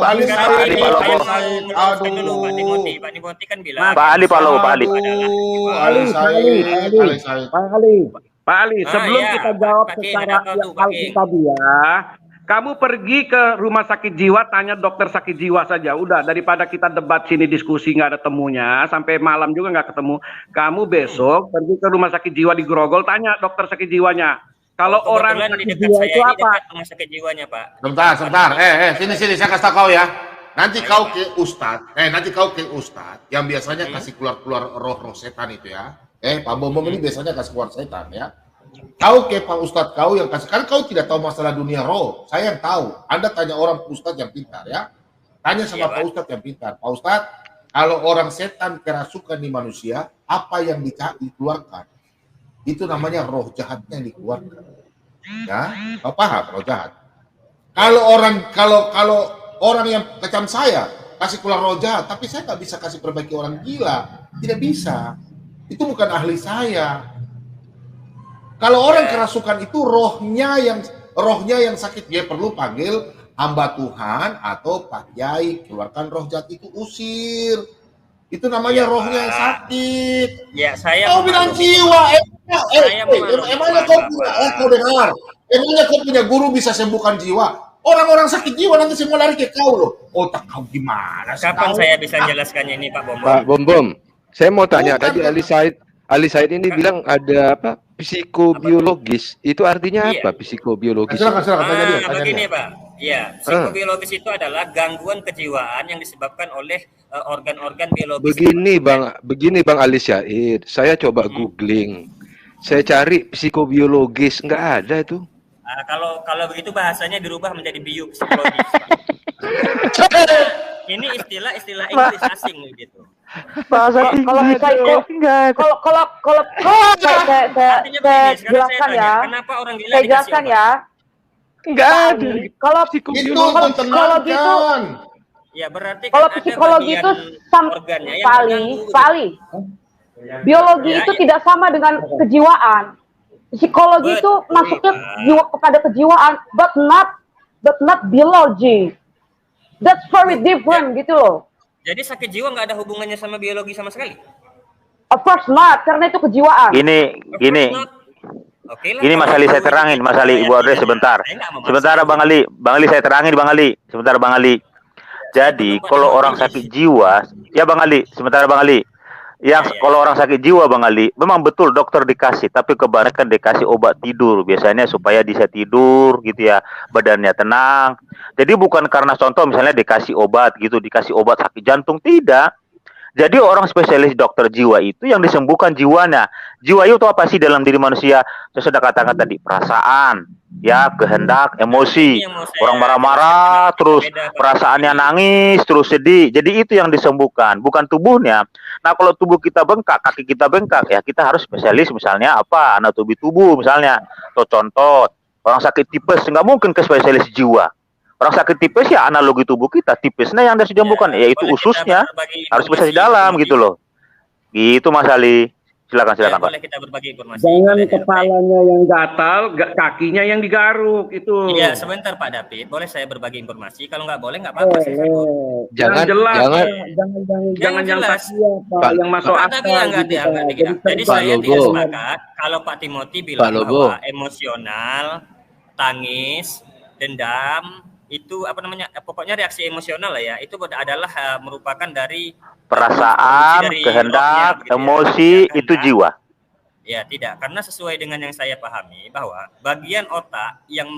[SPEAKER 2] Pak Ali, sebelum kita jawab secara alkitabiah, kamu pergi ke rumah sakit jiwa, tanya dokter sakit jiwa saja. Udah, daripada kita debat sini diskusi nggak ada temunya, sampai malam juga nggak ketemu. Kamu besok pergi ke rumah sakit jiwa di Grogol, tanya dokter sakit jiwanya. Kalau orang sakit jiwa itu apa?
[SPEAKER 3] Rumah sakit jiwanya Pak.
[SPEAKER 1] Sebentar. Sini saya kasih tahu kau ya. Nanti kau ke Ustadz, yang biasanya kasih keluar roh setan itu ya. Pak Bobom ini biasanya kasih keluar setan ya. Kau ke Pak Ustadz kau yang kasih, kan kau tidak tahu masalah dunia roh. Saya yang tahu. Anda tanya orang Ustadz yang pintar ya. Tanya sama Pak Ustadz yang pintar. Pak Ustadz, kalau orang setan kerasukan di manusia, apa yang dikeluarkan? Itu namanya roh jahatnya yang dikeluarkan. Ya, kau paham roh jahat? Kalau orang yang kecam saya kasih keluar roh jahat, tapi saya nggak bisa kasih perbaiki orang gila, tidak bisa. Itu bukan ahli saya. Kalau orang kerasukan itu rohnya yang sakit, dia perlu panggil hamba Tuhan atau Pak Yai, keluarkan roh jahat itu, usir. Itu namanya rohnya yang sakit.
[SPEAKER 3] Ya, saya
[SPEAKER 1] kau bilang jiwa. Emangnya kau dengar? Emangnya kau punya guru bisa sembuhkan jiwa? Orang-orang sakit jiwa nanti semua lari ke kau loh. Otak kau gimana?
[SPEAKER 3] Kapan saya bisa jelaskannya ini Pak Bom?
[SPEAKER 8] Pak Bom, saya mau tanya tadi Ali Said ini bilang ada apa? Psikobiologis. Itu artinya apa? Psikobiologis.
[SPEAKER 1] Silakan tanya dia.
[SPEAKER 3] Begini Pak. Ya, psikobiologis itu adalah gangguan kejiwaan yang disebabkan oleh organ-organ biologis.
[SPEAKER 8] Begini Bang Ali Said. Saya coba googling. Saya cari psikobiologis, nggak ada itu.
[SPEAKER 3] Kalau begitu bahasanya dirubah menjadi biopsikologis. Ini istilah Inggris asing gitu.
[SPEAKER 9] Bahasa kalau bisa itu kalau saya jelaskan ya.
[SPEAKER 3] Kenapa orang gila
[SPEAKER 9] saya jelaskan ya.
[SPEAKER 8] Enggak ada.
[SPEAKER 9] Kalau gitu
[SPEAKER 3] ya berarti
[SPEAKER 9] kalau psikologi itu Pak biologi itu tidak sama dengan kejiwaan. Psikologi itu masuknya jiwa kepada kejiwaan, but not biology. That's very different gitu loh.
[SPEAKER 3] Jadi sakit jiwa nggak ada hubungannya sama biologi sama sekali?
[SPEAKER 9] Of course not, karena itu kejiwaan.
[SPEAKER 5] Gini.
[SPEAKER 3] Oke lah,
[SPEAKER 5] Ini Mas Ali saya terangin, Mas Ali, Ibu Audrey sebentar. Sebentar Bang Ali saya terangin Bang Ali. Sebentar Bang Ali. Jadi kalau orang sakit jiwa, ya Bang Ali, sebentar Bang Ali. Yang kalau orang sakit jiwa Bang Ali, memang betul dokter dikasih, tapi kebanyakan dikasih obat tidur biasanya supaya bisa tidur gitu ya, badannya tenang. Jadi bukan karena contoh misalnya dikasih obat gitu, dikasih obat sakit jantung, tidak. Jadi orang spesialis dokter jiwa itu yang disembuhkan jiwanya. Jiwa itu apa sih dalam diri manusia? Saya sudah katakan tadi, perasaan, ya, kehendak, emosi. Orang marah-marah, terus perasaannya nangis, terus sedih. Jadi itu yang disembuhkan, bukan tubuhnya. Nah kalau tubuh kita bengkak, kaki kita bengkak, ya kita harus spesialis misalnya apa, anatomi tubuh misalnya. Atau contoh, orang sakit tipes, nggak mungkin ke spesialis jiwa. Orang sakit tipes ya analogi tubuh kita, tipesnya yang harus disembuhkan, yaitu ususnya harus bisa di dalam gitu loh. Gitu Mas Ali. Silakan Pak.
[SPEAKER 3] Boleh kita berbagi informasi.
[SPEAKER 2] Jangan kepalanya yang gatal, kakinya yang digaruk itu.
[SPEAKER 3] Iya, sebentar Pak David. Boleh saya berbagi informasi? Kalau nggak boleh nggak apa-apa.
[SPEAKER 8] Jangan
[SPEAKER 2] yang tadi Pak, yang masuk akal.
[SPEAKER 3] Jadi saya tidak sepakat kalau Pak Timothy bilang bahwa emosional, tangis, dendam itu apa namanya, pokoknya reaksi emosional lah ya, itu adalah merupakan dari
[SPEAKER 5] perasaan, kehendak, emosi, ya, itu jiwa.
[SPEAKER 3] Ya tidak, karena sesuai dengan yang saya pahami bahwa bagian otak yang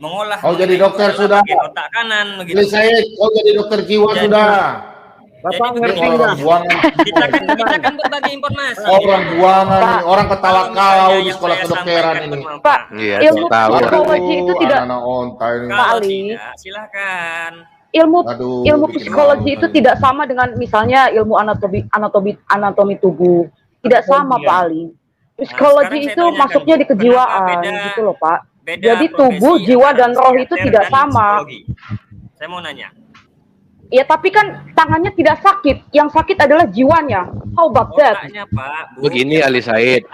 [SPEAKER 3] mengolah.
[SPEAKER 1] Jadi dokter sudah.
[SPEAKER 3] Otak kanan begitu.
[SPEAKER 1] Saya jadi dokter jiwa sudah.
[SPEAKER 2] Bapak ngerti
[SPEAKER 1] orang buangan.
[SPEAKER 3] Kita kan berbagi informasi.
[SPEAKER 1] Orang buangan, orang ketawa kau di sekolah kedokteran ini.
[SPEAKER 9] Pak, ilmu psikologi itu tidak.
[SPEAKER 3] Pak Ali, silakan.
[SPEAKER 9] Ilmu psikologi itu tidak sama dengan misalnya ilmu anatomi tubuh. Tidak sama Pak Ali. Psikologi itu masuknya di kejiwaan gitu loh Pak. Jadi tubuh, jiwa dan roh itu tidak sama.
[SPEAKER 3] Saya mau nanya.
[SPEAKER 9] Ya tapi kan tangannya tidak sakit, yang sakit adalah jiwanya. How about that?
[SPEAKER 8] Begini Ali Said,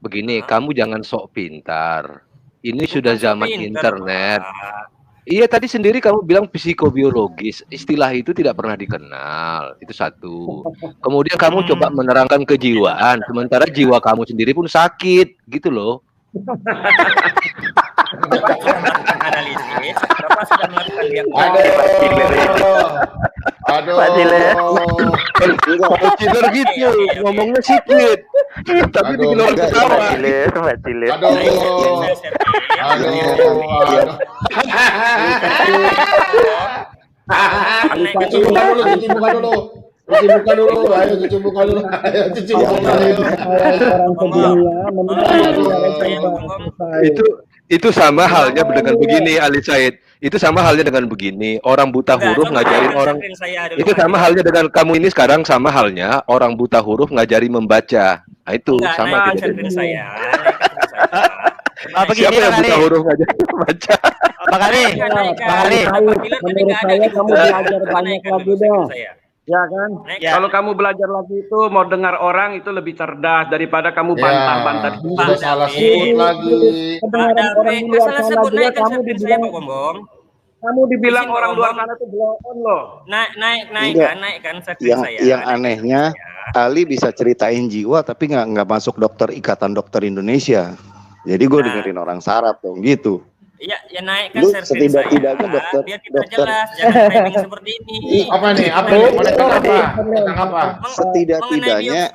[SPEAKER 8] begini, kamu jangan sok pintar. Ini sudah zaman internet. Iya tadi sendiri kamu bilang psikobiologis, istilah itu tidak pernah dikenal, itu satu. Kemudian kamu coba menerangkan kejiwaan, sementara jiwa kamu sendiri pun sakit, gitu loh.
[SPEAKER 3] Analisis, Bapak sudah melakukan
[SPEAKER 8] Ciler gitu, ngomongnya sikit, tapi di luar ketawa. Itu sama halnya dengan begini Ali Said. Itu sama halnya dengan begini, orang buta huruf ngajarin orang. Itu sama halnya dengan kamu ini sekarang, sama halnya orang buta huruf ngajari membaca. Nah itu sama gitu. Siapa yang buta huruf ngajari membaca?
[SPEAKER 4] Pak Ali,
[SPEAKER 2] menurut saya kamu belajar banyak lagi deh. Ya kan? Ya. Kalau kamu belajar lagi itu mau dengar orang itu lebih cerdas daripada kamu bantah-bantah.
[SPEAKER 1] Sudah salah sebut lagi.
[SPEAKER 2] Kedengaran orang di luar sana juga kamu dibilang kamu dibilang orang luar sana itu bloon loh.
[SPEAKER 3] Naik kan
[SPEAKER 6] Yang anehnya Ali bisa ceritain jiwa tapi nggak masuk dokter Ikatan Dokter Indonesia. Jadi gue dengerin orang sarap dong gitu.
[SPEAKER 3] Iya, ya naikkan
[SPEAKER 6] setidak-tidaknya dokter
[SPEAKER 3] biar kita jelas, jangan framing seperti ini.
[SPEAKER 1] Apa nih? Apa nih? Apa?
[SPEAKER 6] Setidaknya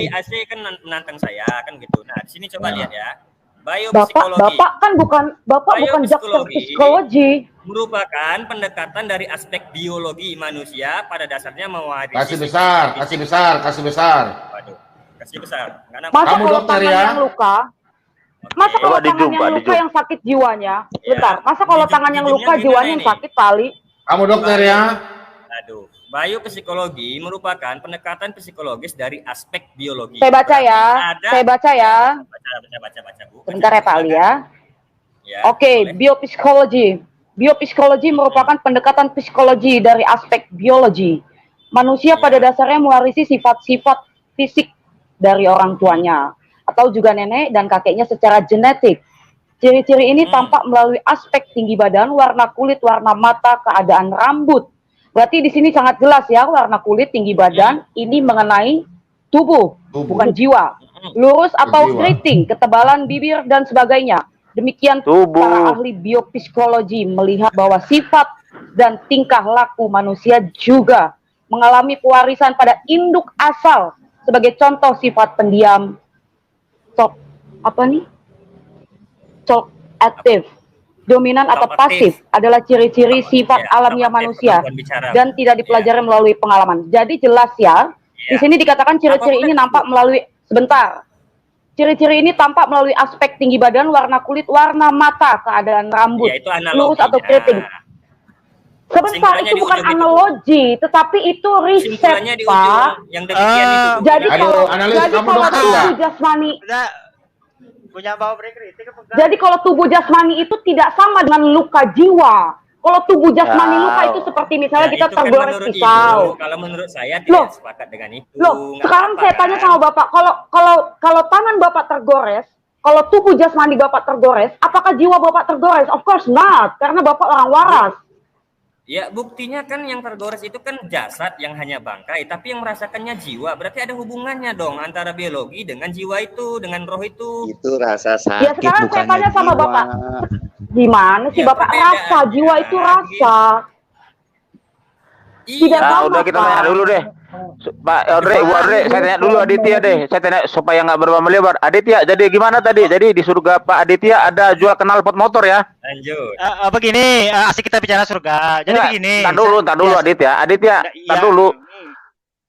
[SPEAKER 3] AC kan menantang saya kan gitu. Nah, di sini coba lihat ya.
[SPEAKER 9] Bapak bukan dokter psikologi.
[SPEAKER 3] Merupakan pendekatan dari aspek biologi manusia pada dasarnya mewarisi.
[SPEAKER 1] Kasih besar.
[SPEAKER 3] Waduh, kasih besar.
[SPEAKER 9] Masa kalau tangan yang luka? Masa kalau tangan yang luka yang sakit jiwanya? Bentar, masa kalau tangan yang luka jiwanya yang sakit kali?
[SPEAKER 1] Kamu dokter ya?
[SPEAKER 3] Aduh, biopsikologi merupakan pendekatan psikologis dari aspek biologi.
[SPEAKER 9] Saya baca ya.
[SPEAKER 3] Baca, Bu.
[SPEAKER 9] Bentar ya Pak Ali ya. Oke, biopsikologi. Biopsikologi merupakan pendekatan psikologi dari aspek biologi. Manusia pada dasarnya mewarisi sifat-sifat fisik dari orang tuanya, atau juga nenek dan kakeknya secara genetik. Ciri-ciri ini tampak melalui aspek tinggi badan, warna kulit, warna mata, keadaan rambut. Berarti di sini sangat jelas ya, warna kulit, tinggi badan, ini mengenai tubuh, bukan jiwa. Lurus atau keriting, ketebalan bibir, dan sebagainya. Demikian para ahli biopsikologi melihat bahwa sifat dan tingkah laku manusia juga mengalami pewarisan pada induk asal. Sebagai contoh sifat pendiam, aktif, dominan atau pasif adalah ciri-ciri sifat alamiah manusia dan tidak dipelajari melalui pengalaman. Jadi jelas ya, di sini dikatakan ciri-ciri ini nampak melalui Ciri-ciri ini tampak melalui aspek tinggi badan, warna kulit, warna mata, keadaan rambut, lurus atau keriting. Sebentar, itu bukan analogi, tetapi itu riset, Pak. Jadi kalau tubuh jasmani, jadi kalau tubuh jasmani itu tidak sama dengan luka jiwa. Kalau tubuh jasmani luka itu seperti misalnya kita tergores pisau.
[SPEAKER 3] Kalau menurut saya tidak sepakat dengan itu.
[SPEAKER 9] Sekarang saya tanya sama Bapak, kalau tangan Bapak tergores, kalau tubuh jasmani Bapak tergores, apakah jiwa Bapak tergores? Of course not, karena Bapak orang waras.
[SPEAKER 3] Ya, buktinya kan yang tergores itu kan jasad yang hanya bangkai, tapi yang merasakannya jiwa. Berarti ada hubungannya dong antara biologi dengan jiwa itu, dengan roh itu.
[SPEAKER 6] Itu rasa sakit.
[SPEAKER 9] Ya sekarang saya tanya sama Bapak, gimana sih Bapak rasa? Jiwa itu rasa.
[SPEAKER 3] Tidak
[SPEAKER 5] nah, udah kita tanya dulu deh, Pak Andre, Bu Andre, saya tanya dulu Aditya deh. Saya tanya supaya nggak berlama-lebar. Aditya, jadi gimana tadi? Jadi di surga Pak Aditya ada jual knalpot motor ya?
[SPEAKER 3] Lanjut.
[SPEAKER 4] Begini, asik kita bicara surga. Jadi begini.
[SPEAKER 5] Tar dulu Aditya. Tar dulu.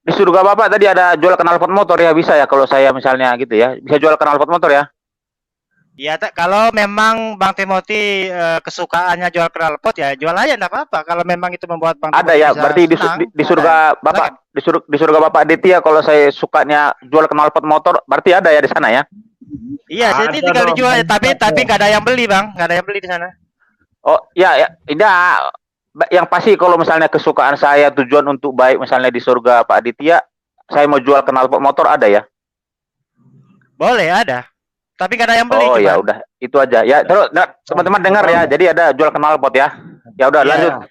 [SPEAKER 5] Di surga Bapak tadi ada jual knalpot motor ya, bisa ya kalau saya misalnya gitu ya, bisa jual knalpot motor ya?
[SPEAKER 4] Ya, kalau memang Bang Timothy kesukaannya jual knalpot ya jual aja, enggak apa-apa. Kalau memang itu membuat Bang
[SPEAKER 5] ada ya, berarti di surga Bapak, di surga Bapak Aditya kalau saya sukanya jual knalpot motor, berarti ada ya di sana ya?
[SPEAKER 4] Iya, jadi tinggal dijual, tapi nggak ada yang beli, Bang, nggak ada yang beli di sana.
[SPEAKER 5] Oh, ya, tidak. Yang pasti kalau misalnya kesukaan saya tujuan untuk baik misalnya di surga Pak Aditya, saya mau jual knalpot motor ada ya?
[SPEAKER 4] Boleh, ada. Tapi nggak ada yang beli.
[SPEAKER 5] Oh ya udah, itu aja ya. Terus teman-teman dengar ya. Jadi ada jual knalpot ya. Ya udah lanjut.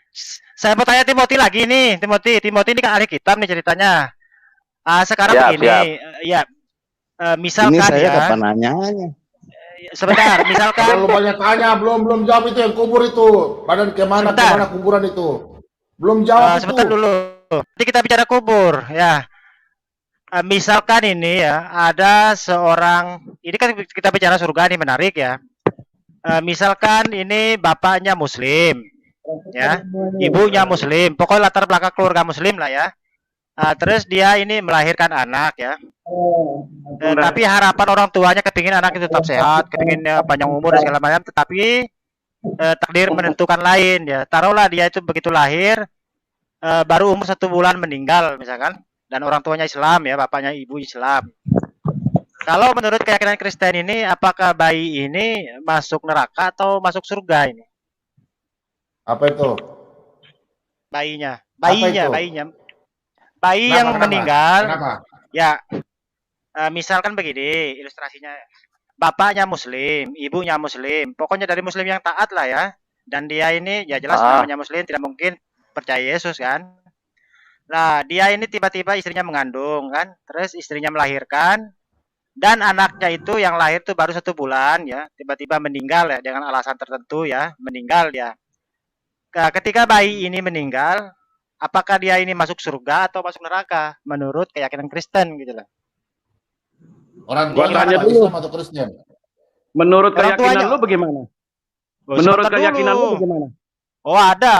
[SPEAKER 4] Saya mau tanya Timothy lagi nih, Timothy ini kan ahli kitab nih ceritanya. Sekarang begini, ya, misalkan
[SPEAKER 6] ini saya
[SPEAKER 4] ya.
[SPEAKER 6] kapan nanyanya?
[SPEAKER 4] Sebentar, misalkan.
[SPEAKER 1] Belum banyak tanya, belum jawab itu yang kubur itu. Badan kemana kuburan itu? Belum jawab itu.
[SPEAKER 4] Sebentar dulu. Nanti kita bicara kubur ya. Misalkan ini ya, ada seorang, ini kan kita bicara surga nih, menarik ya. Misalkan ini bapaknya muslim, ya, ibunya muslim, pokoknya latar belakang keluarga muslim lah ya. Terus dia ini melahirkan anak ya. Tapi harapan orang tuanya kepingin anak itu tetap sehat, kepingin panjang umur dan segala macam, tetapi takdir menentukan lain ya. Taruhlah dia itu begitu lahir, baru umur 1 bulan meninggal misalkan. Dan orang tuanya Islam ya, bapaknya ibu Islam. Kalau menurut keyakinan Kristen ini, apakah bayi ini masuk neraka atau masuk surga ini?
[SPEAKER 1] Apa itu?
[SPEAKER 4] Bayi yang meninggal.
[SPEAKER 1] Kenapa?
[SPEAKER 4] Ya, misalkan begini ilustrasinya. Bapaknya muslim, ibunya muslim. Pokoknya dari muslim yang taat lah ya. Dan dia ini ya jelas namanya muslim, tidak mungkin percaya Yesus kan. Nah, dia ini tiba-tiba istrinya mengandung kan, terus istrinya melahirkan, dan anaknya itu yang lahir tuh baru 1 bulan ya, tiba-tiba meninggal ya dengan alasan tertentu ya, meninggal ya. Ketika bayi ini meninggal, apakah dia ini masuk surga atau masuk neraka? Menurut keyakinan Kristen gitu lah.
[SPEAKER 1] Orang tuanya Islam atau Kristen?
[SPEAKER 2] Menurut keyakinan lu bagaimana? Menurut keyakinan lu bagaimana?
[SPEAKER 4] Oh ada.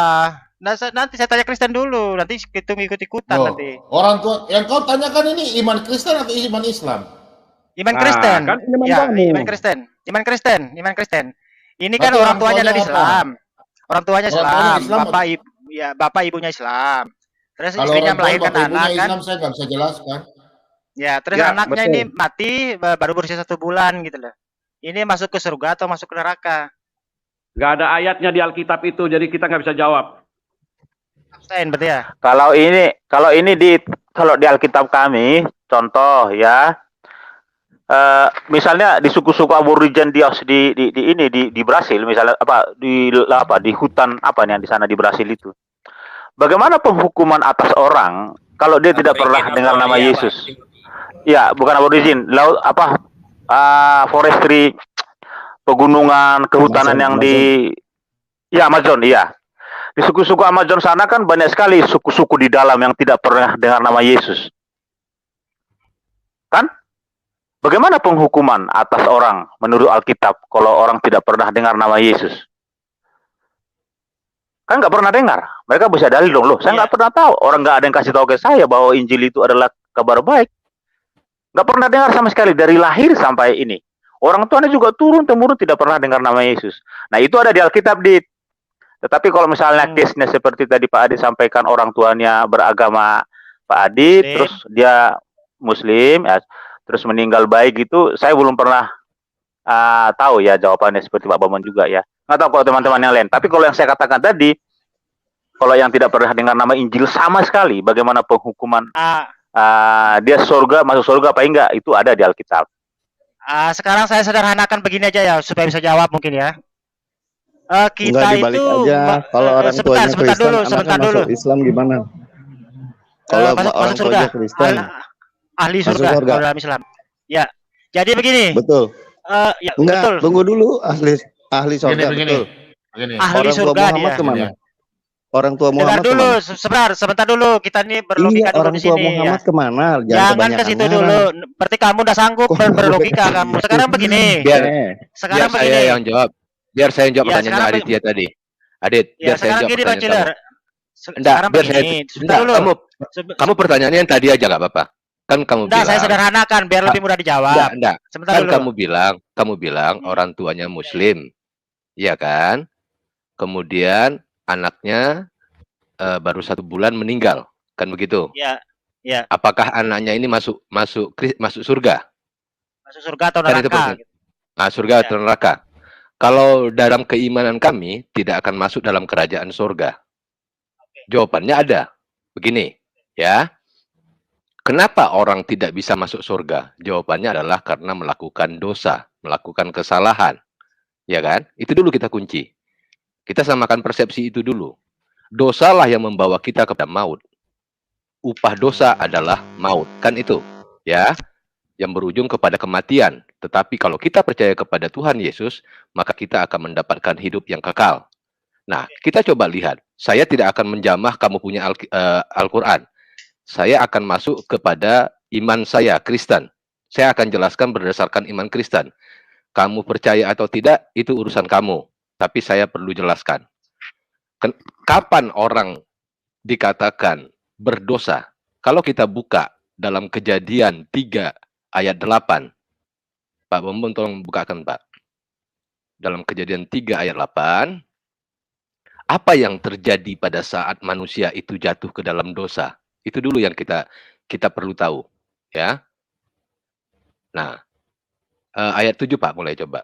[SPEAKER 4] Nanti saya tanya Kristen dulu, nanti kita ikut-ikutan nanti.
[SPEAKER 1] Orang tua yang kau tanyakan ini iman Kristen atau iman Islam?
[SPEAKER 4] Iman Kristen.
[SPEAKER 2] Kan
[SPEAKER 4] ya, iman Kristen. Ini kan orang tuanya dari Islam. Orang tuanya Islam, bapak ibunya Islam. Terus
[SPEAKER 1] kalau
[SPEAKER 4] istrinya melahirkan anak kan.
[SPEAKER 1] Islam saya nggak bisa jelaskan.
[SPEAKER 4] Ya, terus anaknya ini mati baru berusia 1 bulan gitu loh. Ini masuk ke surga atau masuk ke neraka?
[SPEAKER 2] Nggak ada ayatnya di Alkitab itu, jadi kita nggak bisa jawab.
[SPEAKER 4] Berarti ya.
[SPEAKER 5] Kalau di Alkitab kami, contoh ya, misalnya di suku-suku Aborigin di Brasil, misalnya di hutan apa nih yang di sana di Brasil itu. Bagaimana penghukuman atas orang kalau dia tidak pernah dengar nama Yesus? Ya, bukan Aborigin, forestry, pegunungan, kehutanan yang di Amazon, iya. Di suku-suku Amazon sana kan banyak sekali suku-suku di dalam yang tidak pernah dengar nama Yesus. Kan? Bagaimana penghukuman atas orang menurut Alkitab kalau orang tidak pernah dengar nama Yesus? Kan nggak pernah dengar. Mereka bisa dalil dong, loh. Saya nggak pernah tahu. Orang nggak ada yang kasih tahu ke saya bahwa Injil itu adalah kabar baik. Nggak pernah dengar sama sekali dari lahir sampai ini. Orang tuanya juga turun-temurun tidak pernah dengar nama Yesus. Nah, itu ada di Alkitab, Dit. Tetapi kalau misalnya case-nya seperti tadi Pak Adit sampaikan, orang tuanya beragama Pak Adit, terus dia Muslim, ya, terus meninggal baik gitu, saya belum pernah tahu ya jawabannya seperti Pak Bambang juga ya. Nggak tahu kalau teman-teman yang lain. Tapi kalau yang saya katakan tadi, kalau yang tidak pernah dengar nama Injil sama sekali, bagaimana penghukuman dia masuk surga apa enggak, itu ada di Alkitab.
[SPEAKER 4] Sekarang saya sederhanakan begini aja ya, supaya bisa jawab mungkin ya. Kita
[SPEAKER 6] dibalik
[SPEAKER 4] itu
[SPEAKER 6] aja. Kalau orang tuanya Kristen,
[SPEAKER 4] sebentar
[SPEAKER 6] anaknya
[SPEAKER 4] dulu.
[SPEAKER 6] masuk Islam gimana? Kalau orang tuanya Kristen,
[SPEAKER 4] ahli surga kalau dalam Islam. Ya, jadi begini.
[SPEAKER 6] Betul.
[SPEAKER 4] Ya,
[SPEAKER 6] enggak,
[SPEAKER 4] betul.
[SPEAKER 6] tunggu dulu, ahli surga, betul.
[SPEAKER 4] Ahli
[SPEAKER 6] orang
[SPEAKER 4] surga
[SPEAKER 6] tua Muhammad
[SPEAKER 4] dia.
[SPEAKER 6] kemana? Orang tua Muhammad
[SPEAKER 4] dulu,
[SPEAKER 6] kemana?
[SPEAKER 4] sebentar dulu. Kita ini berlogika dulu
[SPEAKER 6] orang
[SPEAKER 4] di sini.
[SPEAKER 6] tua Muhammad
[SPEAKER 4] ya.
[SPEAKER 6] kemana?
[SPEAKER 4] Jangan ke situ dulu. Berarti kamu udah sanggup berlogika kamu. Sekarang begini.
[SPEAKER 8] Biar saya yang jawab. Biar saya jawab pertanyaan Aditya tadi. Adit, biar saya jawab pertanyaan kamu. Enggak, biar saya. Enggak, kamu pertanyaannya yang tadi aja nggak apa-apa. Kan kamu bilang.
[SPEAKER 4] Saya sederhanakan biar lebih mudah dijawab.
[SPEAKER 8] Enggak.
[SPEAKER 4] Sebentar
[SPEAKER 8] kan
[SPEAKER 4] dulu.
[SPEAKER 8] kamu bilang orang tuanya Muslim, iya kan? Kemudian anaknya baru 1 bulan meninggal, kan begitu?
[SPEAKER 4] Iya. Iya.
[SPEAKER 8] Apakah anaknya ini masuk surga?
[SPEAKER 4] Masuk surga atau neraka?
[SPEAKER 8] Surga atau neraka? Kalau dalam keimanan kami tidak akan masuk dalam kerajaan surga. Jawabannya ada. Begini, ya. Kenapa orang tidak bisa masuk surga? Jawabannya adalah karena melakukan dosa, melakukan kesalahan. Ya kan? Itu dulu kita kunci. Kita samakan persepsi itu dulu. Dosalah yang membawa kita kepada maut. Upah dosa adalah maut. Kan itu, ya. Yang berujung kepada kematian. Tetapi kalau kita percaya kepada Tuhan Yesus, maka kita akan mendapatkan hidup yang kekal. Nah, kita coba lihat. Saya tidak akan menjamah kamu punya Al-Quran. Saya akan masuk kepada iman saya, Kristen. Saya akan jelaskan berdasarkan iman Kristen. Kamu percaya atau tidak, itu urusan kamu. Tapi saya perlu jelaskan. Kapan orang dikatakan berdosa? Kalau kita buka dalam Kejadian 3 ayat 8. Pak Bambang tolong bukakan, Pak. Dalam Kejadian 3 ayat 8. Apa yang terjadi pada saat manusia itu jatuh ke dalam dosa? Itu dulu yang kita perlu tahu, ya. Nah, ayat 7 Pak, mulai coba.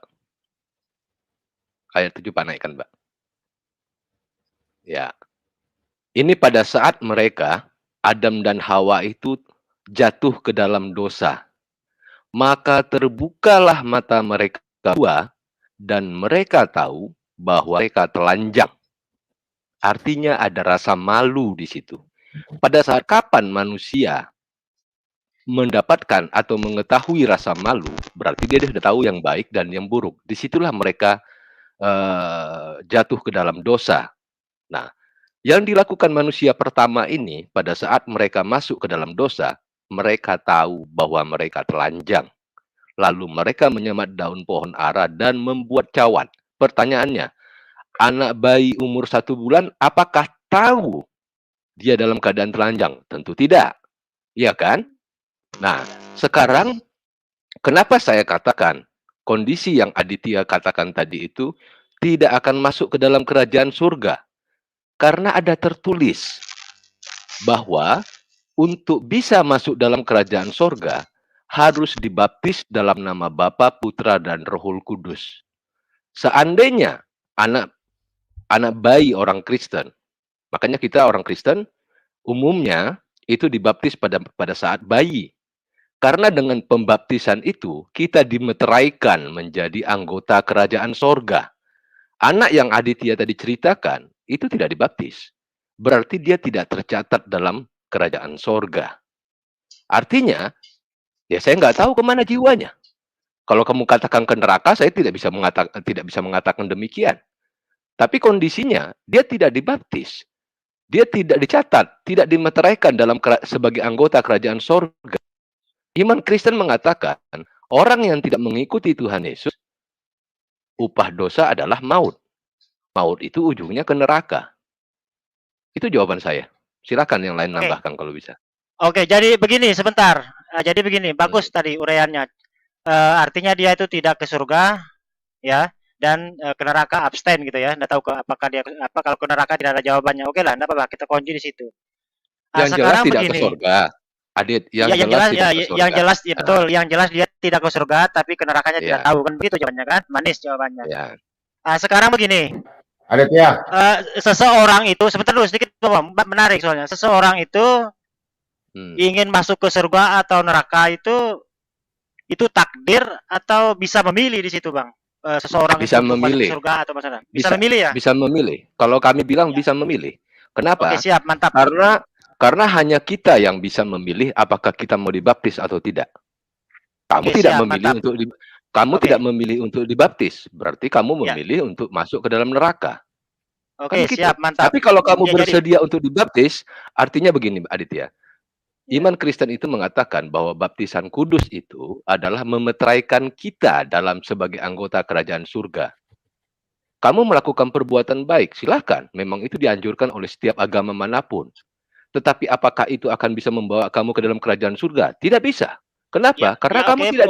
[SPEAKER 8] Ayat 7 Pak, naikkan Pak. Ya. Ini pada saat mereka, Adam dan Hawa itu jatuh ke dalam dosa. Maka terbukalah mata mereka dua, dan mereka tahu bahwa mereka telanjang. Artinya ada rasa malu di situ. Pada saat kapan manusia mendapatkan atau mengetahui rasa malu, berarti dia sudah tahu yang baik dan yang buruk. Disitulah mereka jatuh ke dalam dosa. Nah, yang dilakukan manusia pertama ini, pada saat mereka masuk ke dalam dosa, mereka tahu bahwa mereka telanjang. Lalu mereka menyemat daun pohon ara dan membuat cawan. Pertanyaannya, anak bayi umur 1 bulan, apakah tahu dia dalam keadaan telanjang? Tentu tidak. Iya kan? Nah, sekarang kenapa saya katakan kondisi yang Aditya katakan tadi itu tidak akan masuk ke dalam kerajaan surga? Karena ada tertulis bahwa untuk bisa masuk dalam kerajaan surga harus dibaptis dalam nama Bapa, Putra, dan Rohul Kudus. Seandainya anak bayi orang Kristen, makanya kita orang Kristen umumnya itu dibaptis pada saat bayi. Karena dengan pembaptisan itu, kita dimeteraikan menjadi anggota kerajaan sorga. Anak yang Aditya tadi ceritakan, itu tidak dibaptis. Berarti dia tidak tercatat dalam kerajaan sorga. Artinya, ya saya nggak tahu kemana jiwanya. Kalau kamu katakan ke neraka, saya tidak bisa mengatakan demikian. Tapi kondisinya, dia tidak dibaptis. Dia tidak dicatat, tidak dimeteraikan sebagai anggota kerajaan sorga. Iman Kristen mengatakan, orang yang tidak mengikuti Tuhan Yesus, upah dosa adalah maut. Maut itu ujungnya ke neraka. Itu jawaban saya. Silakan yang lain nambahkan kalau bisa.
[SPEAKER 4] Oke, jadi begini sebentar. Jadi begini, bagus tadi uraiannya. Artinya dia itu tidak ke surga, ya, dan ke neraka abstain gitu ya. Nggak tahu apakah dia kalau ke neraka tidak ada jawabannya. Oke lah, nggak apa-apa, kita kunci di situ.
[SPEAKER 8] Yang jelas tidak ke surga. Adit, yang jelas ya,
[SPEAKER 4] yang jelas ya, betul, yang jelas dia tidak ke surga, tapi ke nerakanya tidak tahu, kan begitu jawabannya kan, manis jawabannya. Sekarang begini,
[SPEAKER 1] Adit ya,
[SPEAKER 4] seseorang itu sebentar dulu sedikit, menarik soalnya, seseorang itu ingin masuk ke surga atau neraka itu takdir atau bisa memilih di situ, Bang? Seseorang
[SPEAKER 8] bisa
[SPEAKER 4] itu
[SPEAKER 8] memilih
[SPEAKER 4] masuk surga atau masalah? Bisa memilih ya?
[SPEAKER 8] Bisa memilih. Kalau kami bilang bisa memilih. Kenapa?
[SPEAKER 4] Oke, siap, mantap.
[SPEAKER 8] Karena hanya kita yang bisa memilih apakah kita mau dibaptis atau tidak. Kamu tidak memilih untuk tidak memilih untuk dibaptis, berarti kamu memilih untuk masuk ke dalam neraka.
[SPEAKER 4] Oke, siap, mantap.
[SPEAKER 8] Tapi kalau kamu bersedia untuk dibaptis, artinya begini, Aditya. Iman Kristen itu mengatakan bahwa baptisan kudus itu adalah memeteraikan kita sebagai anggota kerajaan surga. Kamu melakukan perbuatan baik, silahkan. Memang itu dianjurkan oleh setiap agama manapun. Tetapi apakah itu akan bisa membawa kamu ke dalam kerajaan surga? Tidak bisa. Kenapa? Karena kamu tidak.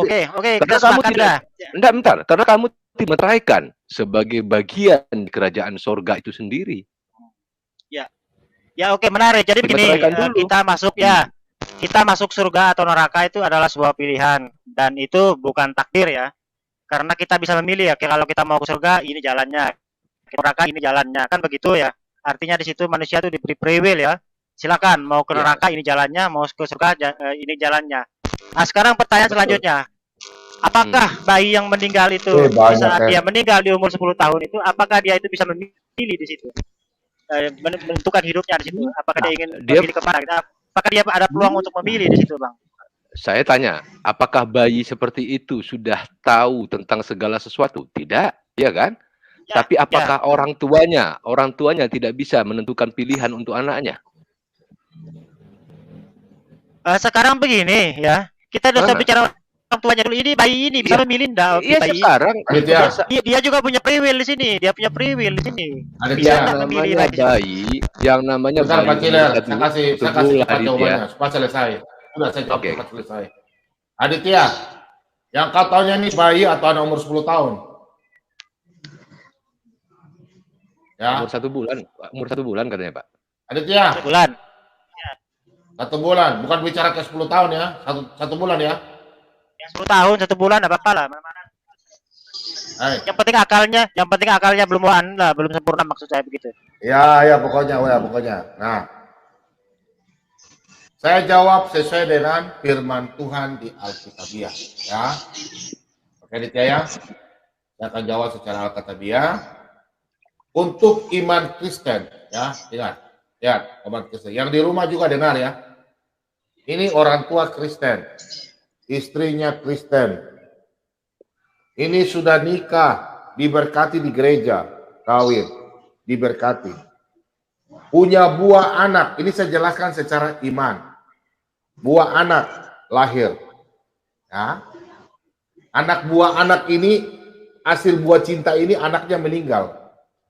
[SPEAKER 8] Karena kamu dimeteraikan sebagai bagian kerajaan surga itu sendiri.
[SPEAKER 4] Ya, oke, menarik. Jadi begini, kita masuk kita masuk surga atau neraka itu adalah sebuah pilihan dan itu bukan takdir ya. Karena kita bisa memilih ya, kalau kita mau ke surga ini jalannya, ke neraka ini jalannya, kan begitu ya. Artinya di situ manusia itu diberi free will ya. Silakan mau ke neraka ini jalannya, mau ke surga ini jalannya. Nah, sekarang pertanyaan selanjutnya. Apakah bayi yang meninggal itu saat dia meninggal di umur 10 tahun itu apakah dia itu bisa memilih di situ? Menentukan hidupnya di situ. Apakah dia ingin memilih kemana? Apakah dia ada peluang untuk memilih di situ, Bang?
[SPEAKER 8] Saya tanya, apakah bayi seperti itu sudah tahu tentang segala sesuatu? Tidak, ya kan? Tapi apakah orang tuanya tidak bisa menentukan pilihan untuk anaknya?
[SPEAKER 4] Sekarang begini ya, kita sudah bicara orang tuanya dulu. Ini bayi ini bisa memilih enggak?
[SPEAKER 8] Iya, sekarang
[SPEAKER 4] dia juga punya free will di sini. Dia punya free will di sini.
[SPEAKER 8] Bisa memilih bayi, yang namanya bayi.
[SPEAKER 1] Saya kasih cepat jawabannya supaya selesai. Sudah saya jawab cepat selesai. Aditya, yang kau tanya ini bayi atau anak umur 10 tahun? Ya.
[SPEAKER 8] Umur 1 bulan katanya, Pak.
[SPEAKER 1] Aditya.
[SPEAKER 4] 1 bulan.
[SPEAKER 1] 1 bulan, bukan bicara ke 10 tahun ya. 1 bulan ya.
[SPEAKER 4] 10 tahun, 1 bulan apa-apa lah. Yang penting akalnya belum sempurna, maksud saya begitu.
[SPEAKER 1] Ya pokoknya. Nah, saya jawab sesuai dengan firman Tuhan di Alkitabiah ya. Oke, Aditya ya. Saya akan jawab secara Alkitabiah. Untuk iman Kristen ya, ingat. Ya, iman Kristen. Yang di rumah juga dengar ya. Ini orang tua Kristen, istrinya Kristen. Ini sudah nikah, diberkati di gereja, kawin, diberkati. Punya buah anak, ini saya jelaskan secara iman. Buah anak lahir. Ya. Anak buah anak ini, hasil buah cinta ini anaknya meninggal.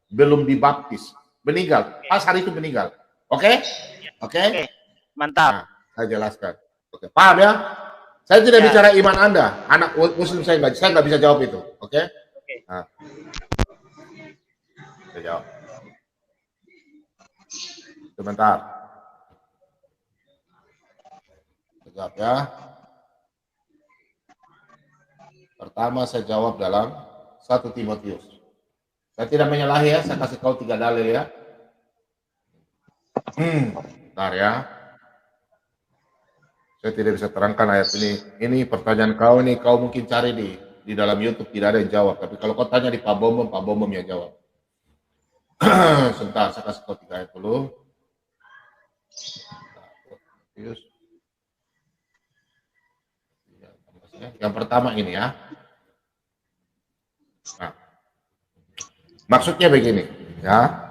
[SPEAKER 1] Belum dibaptis. Meninggal, pas hari itu meninggal. Oke? Oke?
[SPEAKER 4] Mantap.
[SPEAKER 1] Nah, saya jelaskan. Oke, paham ya? Saya tidak bicara iman Anda, anak muslim saya nggak bisa jawab itu. Oke? Nah. Saya jawab. Sebentar. Sekejap ya. Pertama saya jawab dalam 1 Timotius. Saya tidak menyalahi ya, saya kasih kau 3 dalil ya. Bentar ya. Saya tidak bisa terangkan ayat ini. Ini pertanyaan kau nih, kau mungkin cari di dalam YouTube, tidak ada yang jawab. Tapi kalau kau tanya di Pak Bomom yang jawab. Sebentar, saya kasih kau 3 ayat dulu. Yang pertama ini ya. Nah, maksudnya begini, ya.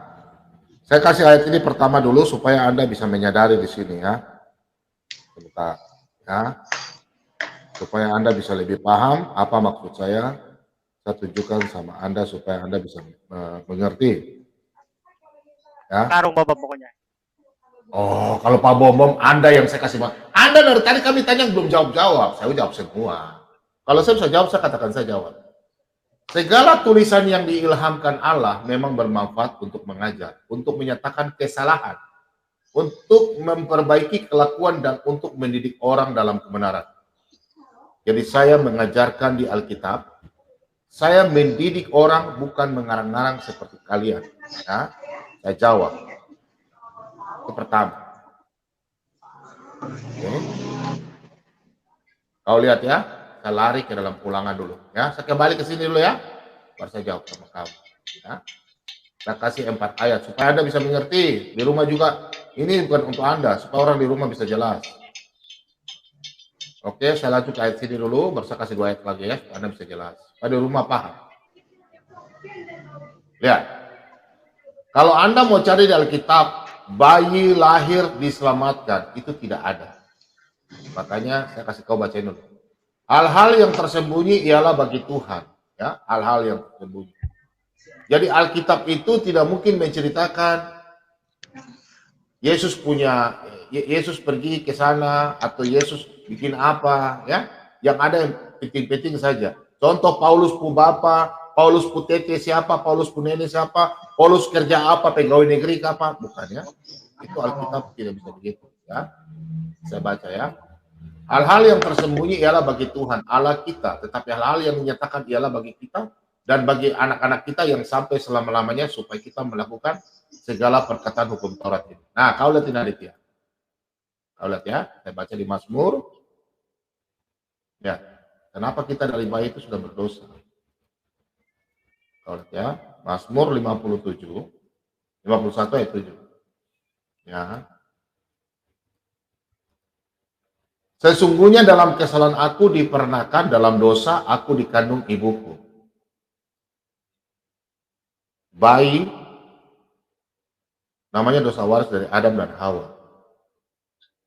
[SPEAKER 1] Saya kasih ayat ini pertama dulu supaya Anda bisa menyadari di sini ya. Sebentar, ya. Supaya Anda bisa lebih paham apa maksud saya tunjukkan sama Anda supaya Anda bisa mengerti. Ya.
[SPEAKER 4] Karung Bapak pokoknya.
[SPEAKER 1] Oh, kalau Pak Bom, Anda yang saya kasih. Anda dari tadi kami tanya belum jawab-jawab. Saya jawab semua. Kalau saya bisa jawab, saya katakan saya jawab. Segala tulisan yang diilhamkan Allah memang bermanfaat untuk mengajar, untuk menyatakan kesalahan, untuk memperbaiki kelakuan dan untuk mendidik orang dalam kebenaran. Jadi saya mengajarkan di Alkitab, saya mendidik orang bukan mengarang-arang seperti kalian. Ya, saya jawab. Itu pertama. Oke. Kau lihat ya, saya lari ke dalam Ulangan dulu. Ya, saya kembali ke sini dulu ya, baru saya jawab sama kamu. Ya. Saya kasih 4 ayat supaya Anda bisa mengerti. Di rumah juga, ini bukan untuk Anda, supaya orang di rumah bisa jelas. Oke, saya lanjut ke ayat sini dulu, baru saya kasih 2 ayat lagi ya, supaya Anda bisa jelas. Supaya di rumah paham. Lihat, kalau Anda mau cari di Alkitab, bayi lahir diselamatkan, itu tidak ada. Makanya saya kasih kau bacain dulu. Hal-hal yang tersembunyi ialah bagi Tuhan. Ya, hal-hal yang tersembunyi. Jadi Alkitab itu tidak mungkin menceritakan Yesus pergi ke sana atau Yesus bikin apa, ya. Yang ada yang penting-penting saja. Contoh Paulus pu bapa, Paulus pu tete siapa, Paulus pu nenek siapa, Paulus kerja apa, pegawai negeri apa, bukan ya. Itu Alkitab tidak bisa begitu, ya. Saya baca ya. Hal-hal yang tersembunyi ialah bagi Tuhan Allah kita, tetapi hal-hal yang dinyatakan ialah bagi kita dan bagi anak-anak kita yang sampai selama-lamanya supaya kita melakukan segala perkataan hukum Taurat ini. Nah, kau lihat ini Aditya. Kau lihat ya, saya baca di Mazmur. Ya, kenapa kita dari bayi itu sudah berdosa? Kau lihat ya, Mazmur 51 ayat 7. Ya. Sesungguhnya dalam kesalahan aku diperanakan, dalam dosa aku dikandung ibuku. Bayi namanya dosa waris dari Adam dan Hawa.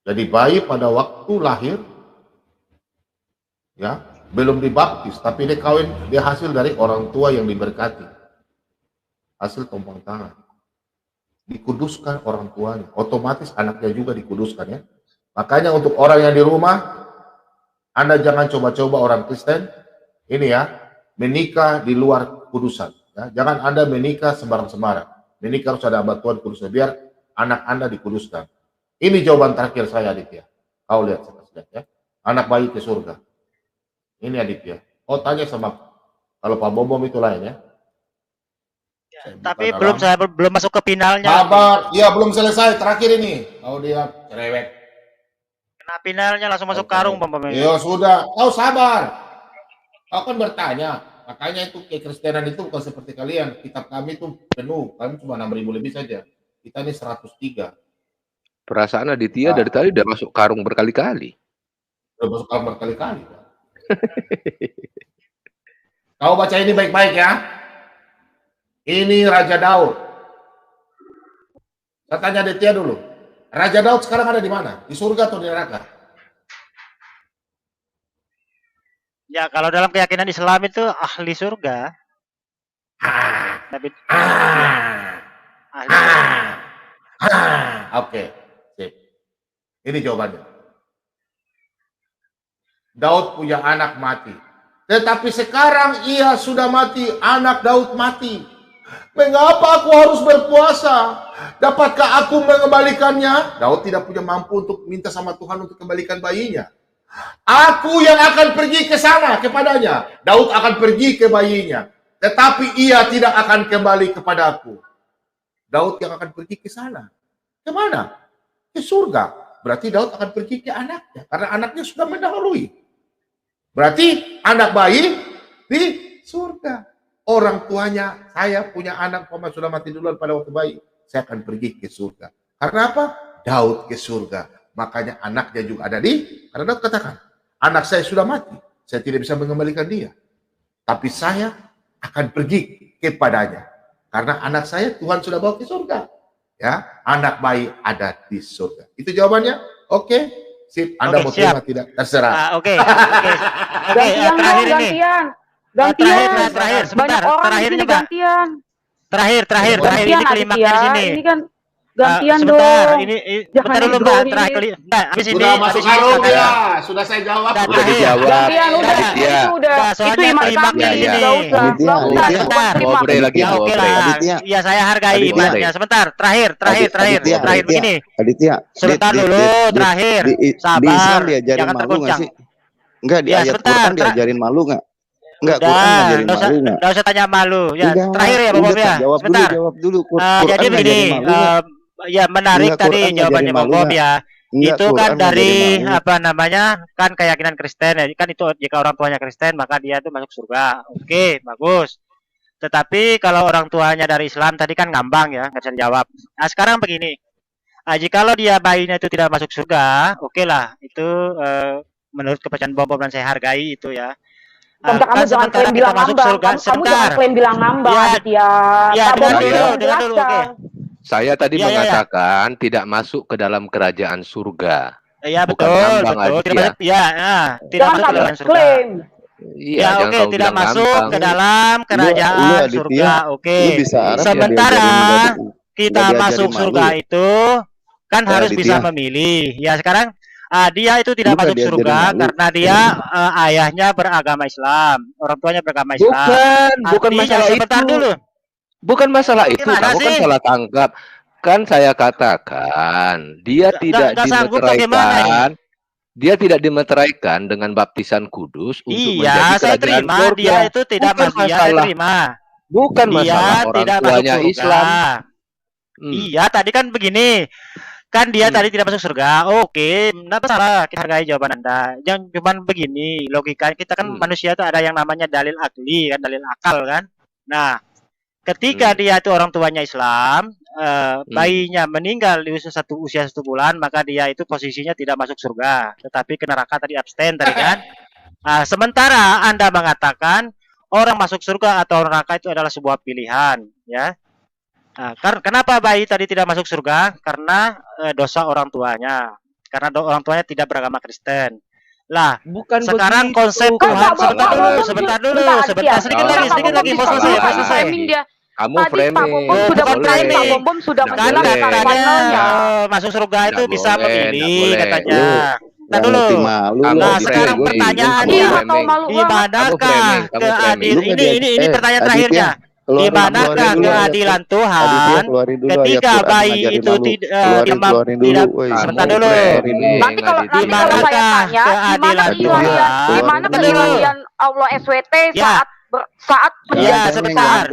[SPEAKER 1] Jadi bayi pada waktu lahir ya belum dibaptis, tapi dia kawin, dia hasil dari orang tua yang diberkati, hasil tumpang tangan, dikuduskan orang tuanya, otomatis anaknya juga dikuduskan ya. Makanya untuk orang yang di rumah, Anda jangan coba-coba orang Kristen ini ya menikah di luar kudusan. Ya. Jangan Anda menikah sembarang-sembarang. Menikah harus ada batuan kudusnya biar anak Anda dikuduskan. Ini jawaban terakhir saya Aditya. Kau lihat, ya. Anak bayi ke surga. Ini Aditya. Oh tanya sama kalau Pak Bom itu lain ya.
[SPEAKER 4] Tapi saya belum masuk ke finalnya.
[SPEAKER 1] Sabar, iya belum selesai. Terakhir ini. Kau dia cerewet.
[SPEAKER 4] Kena finalnya langsung masuk karung, Bang.
[SPEAKER 1] Ya sudah, kau sabar. Kau kan bertanya. Makanya itu kekristenan itu bukan seperti kalian. Kitab kami itu penuh. Kami cuma 6.000 lebih saja. Kita ini 103.
[SPEAKER 8] Perasaan Aditya dari tadi udah masuk karung berkali-kali.
[SPEAKER 1] Udah masuk karung berkali-kali. Kau baca ini baik-baik ya. Ini Raja Daud. Saya tanya Aditya dulu. Raja Daud sekarang ada di mana? Di surga atau di neraka?
[SPEAKER 4] Ya, kalau dalam keyakinan Islam itu ahli surga.
[SPEAKER 1] Oke. Sip. Ini jawabannya. Daud punya anak mati. Tetapi sekarang ia sudah mati, anak Daud mati. Mengapa aku harus berpuasa? Dapatkah aku mengembalikannya? Daud tidak punya mampu untuk minta sama Tuhan untuk kembalikan bayinya. Aku yang akan pergi ke sana kepadanya. Daud akan pergi ke bayinya. Tetapi ia tidak akan kembali kepadaku. Daud yang akan pergi ke sana. Kemana? Ke surga. berarti Daud akan pergi ke anaknya, karena anaknya sudah mendahului. Berarti anak bayi di surga. Orang tuanya, saya punya anak sudah mati duluan pada waktu bayi, saya akan pergi ke surga. Karena apa? Daud ke surga. Makanya anaknya juga ada karena Daud katakan, anak saya sudah mati, saya tidak bisa mengembalikan dia. Tapi saya akan pergi kepadanya. Karena anak saya Tuhan sudah bawa ke surga. Ya, anak bayi ada di surga. Itu jawabannya? Oke. Sip, Anda mau terima tidak? Terserah.
[SPEAKER 4] Oke.
[SPEAKER 9] Gantian,
[SPEAKER 4] terakhir ini.
[SPEAKER 9] Gantian.
[SPEAKER 4] Terakhir, sebentar.
[SPEAKER 9] Banyak orang
[SPEAKER 4] Terakhir
[SPEAKER 9] di sini
[SPEAKER 4] ini, Mbak.
[SPEAKER 9] gantian.
[SPEAKER 4] Terakhir ini klimaknya di sini.
[SPEAKER 9] Ini kan gantian
[SPEAKER 4] sebentar,
[SPEAKER 9] dong.
[SPEAKER 4] ini
[SPEAKER 9] Jangan
[SPEAKER 4] bentar dulu, Mbak. Terakhir habis ini.
[SPEAKER 1] Sudah masuk karung ya. Sudah saya jawab.
[SPEAKER 8] Udah dijawab.
[SPEAKER 9] Gantian udah.
[SPEAKER 8] Iya.
[SPEAKER 9] Itu udah. Itu iman kami. Enggak usah. Enggak usah.
[SPEAKER 4] Sebentar.
[SPEAKER 8] Ngobrol lagi,
[SPEAKER 4] Ya oke lah. Ya saya hargai imannya. Sebentar. Terakhir begini.
[SPEAKER 6] Aditya,
[SPEAKER 4] Sebentar dulu, terakhir.
[SPEAKER 6] Di Islam
[SPEAKER 4] Sabar.
[SPEAKER 6] diajarin
[SPEAKER 4] Jangan
[SPEAKER 6] malu nggak
[SPEAKER 4] tergoncang.
[SPEAKER 6] sih? Enggak, di
[SPEAKER 4] Ya,
[SPEAKER 6] ayat
[SPEAKER 4] sebentar.
[SPEAKER 6] Quran diajarin malu nggak? Enggak, Quran
[SPEAKER 4] Udah,
[SPEAKER 6] ngajarin
[SPEAKER 4] nggak usah,
[SPEAKER 6] malu nggak?
[SPEAKER 4] nggak usah tanya malu. Ya,
[SPEAKER 6] Enggak,
[SPEAKER 4] terakhir ya, Bob ya. Sebentar.
[SPEAKER 6] Jawab dulu.
[SPEAKER 4] Jadi
[SPEAKER 6] Quran
[SPEAKER 4] begini,
[SPEAKER 6] ngajarin malu nggak?
[SPEAKER 4] ya menarik
[SPEAKER 6] Enggak,
[SPEAKER 4] tadi
[SPEAKER 6] Quran
[SPEAKER 4] jawabannya
[SPEAKER 6] ngajarin
[SPEAKER 4] Bob
[SPEAKER 6] malu
[SPEAKER 4] ya.
[SPEAKER 6] Enggak,
[SPEAKER 4] Itu kan
[SPEAKER 6] Quran
[SPEAKER 4] dari
[SPEAKER 6] ngajarin malu.
[SPEAKER 4] apa namanya? Kan keyakinan Kristen ya. Kan itu jika orang tuanya Kristen maka dia itu masuk surga. Oke, bagus. Tetapi kalau orang tuanya dari Islam tadi kan ngambang ya, nggak bisa dijawab. Nah, sekarang begini. Jikalau dia bayinya itu tidak masuk surga, oke lah. Itu menurut kepercayaan Bob dan saya hargai itu ya.
[SPEAKER 9] Tante, kamu jangan klaim bilang ngambang. Kamu jangan klaim bilang ngambang, Aditya.
[SPEAKER 4] Ya, dengar dulu, oke.
[SPEAKER 8] Saya tadi mengatakan tidak masuk ke dalam kerajaan surga.
[SPEAKER 4] Iya,
[SPEAKER 8] Bukan
[SPEAKER 4] betul.
[SPEAKER 8] ngambang, Aditya.
[SPEAKER 4] Tidak masuk ke dalam surga.
[SPEAKER 8] Iya,
[SPEAKER 4] Ya,
[SPEAKER 8] jangan
[SPEAKER 4] oke,
[SPEAKER 8] kau
[SPEAKER 4] tidak
[SPEAKER 8] bilang
[SPEAKER 4] masuk
[SPEAKER 8] ngambang.
[SPEAKER 4] ke dalam kerajaan
[SPEAKER 6] Aditya,
[SPEAKER 4] surga. Oke.
[SPEAKER 6] lu bisa Arab ya,
[SPEAKER 4] Sementara kita
[SPEAKER 6] diajarin
[SPEAKER 4] masuk
[SPEAKER 6] malu
[SPEAKER 4] surga
[SPEAKER 6] ya?
[SPEAKER 4] itu kan
[SPEAKER 6] Ya,
[SPEAKER 4] harus bisa
[SPEAKER 6] Aditya.
[SPEAKER 4] memilih. Ya, sekarang dia itu tidak
[SPEAKER 6] Lu nggak
[SPEAKER 4] masuk
[SPEAKER 6] diajarin
[SPEAKER 4] surga
[SPEAKER 6] malu.
[SPEAKER 4] karena dia ayahnya beragama Islam, orang tuanya beragama Islam.
[SPEAKER 8] Bukan
[SPEAKER 4] Artinya,
[SPEAKER 8] masalah
[SPEAKER 4] sebentar
[SPEAKER 8] itu.
[SPEAKER 4] dulu.
[SPEAKER 8] Bukan masalah itu,
[SPEAKER 4] Gimana
[SPEAKER 8] kamu kan
[SPEAKER 4] sih?
[SPEAKER 8] salah tangkap. Kan saya katakan dia tidak
[SPEAKER 4] nggak sanggup bagaimana
[SPEAKER 8] dimeteraikan. Dia tidak dimeteraikan dengan baptisan kudus untuk
[SPEAKER 4] Iya,
[SPEAKER 8] menjadi
[SPEAKER 4] saya
[SPEAKER 8] kerajaan
[SPEAKER 4] terima.
[SPEAKER 8] surga.
[SPEAKER 4] Dia itu tidak
[SPEAKER 8] Bukan
[SPEAKER 4] masuk. Saya
[SPEAKER 8] masalah.
[SPEAKER 4] terima.
[SPEAKER 8] Bukan
[SPEAKER 4] Dia
[SPEAKER 8] masalah orang
[SPEAKER 4] tidak masuk
[SPEAKER 8] tuanya
[SPEAKER 4] surga.
[SPEAKER 8] Islam.
[SPEAKER 4] Iya, tadi kan begini. Kan dia tadi tidak masuk surga. Oke, kenapa salah? Kita hargai jawaban Anda. Jangan cuma begini. Logika kita kan manusia itu ada yang namanya dalil akli kan, dalil akal kan. Nah, ketika dia itu orang tuanya Islam, bayinya meninggal di usia 1 bulan, maka dia itu posisinya tidak masuk surga, tetapi ke neraka tadi abstain tadi kan. Sementara Anda mengatakan orang masuk surga atau neraka itu adalah sebuah pilihan, ya. Kenapa bayi tadi tidak masuk surga? Karena dosa orang tuanya. Karena orang tuanya tidak beragama Kristen. Lah,
[SPEAKER 8] bukan
[SPEAKER 4] sekarang
[SPEAKER 8] begitu.
[SPEAKER 4] konsep
[SPEAKER 8] Kan
[SPEAKER 4] Tuhan sebentar dulu, sedikit lagi, mau selesai.
[SPEAKER 8] Kamu
[SPEAKER 9] Tadi Pak
[SPEAKER 8] framing.
[SPEAKER 9] Bom sudah bertanya, Pak Bom sudah menjelaskan finalnya.
[SPEAKER 4] Masuk surga itu
[SPEAKER 8] Nggak
[SPEAKER 4] bisa
[SPEAKER 8] boleh,
[SPEAKER 4] memilih
[SPEAKER 8] nggak boleh.
[SPEAKER 4] katanya. Nah dulu.
[SPEAKER 6] ngerti malu lu.
[SPEAKER 4] Nah sekarang
[SPEAKER 8] framing.
[SPEAKER 4] pertanyaannya,
[SPEAKER 9] Kamu tahu malu
[SPEAKER 4] di manakah
[SPEAKER 8] framing, kamu
[SPEAKER 4] keadilan?
[SPEAKER 6] framing.
[SPEAKER 4] Ini pertanyaan terakhirnya. Di manakah keadilan Tuhan ketika bayi itu tidak sebentar dulu.
[SPEAKER 9] Nanti kalau saya tanya, di mana keadilan Allah SWT saat
[SPEAKER 4] ya sebentar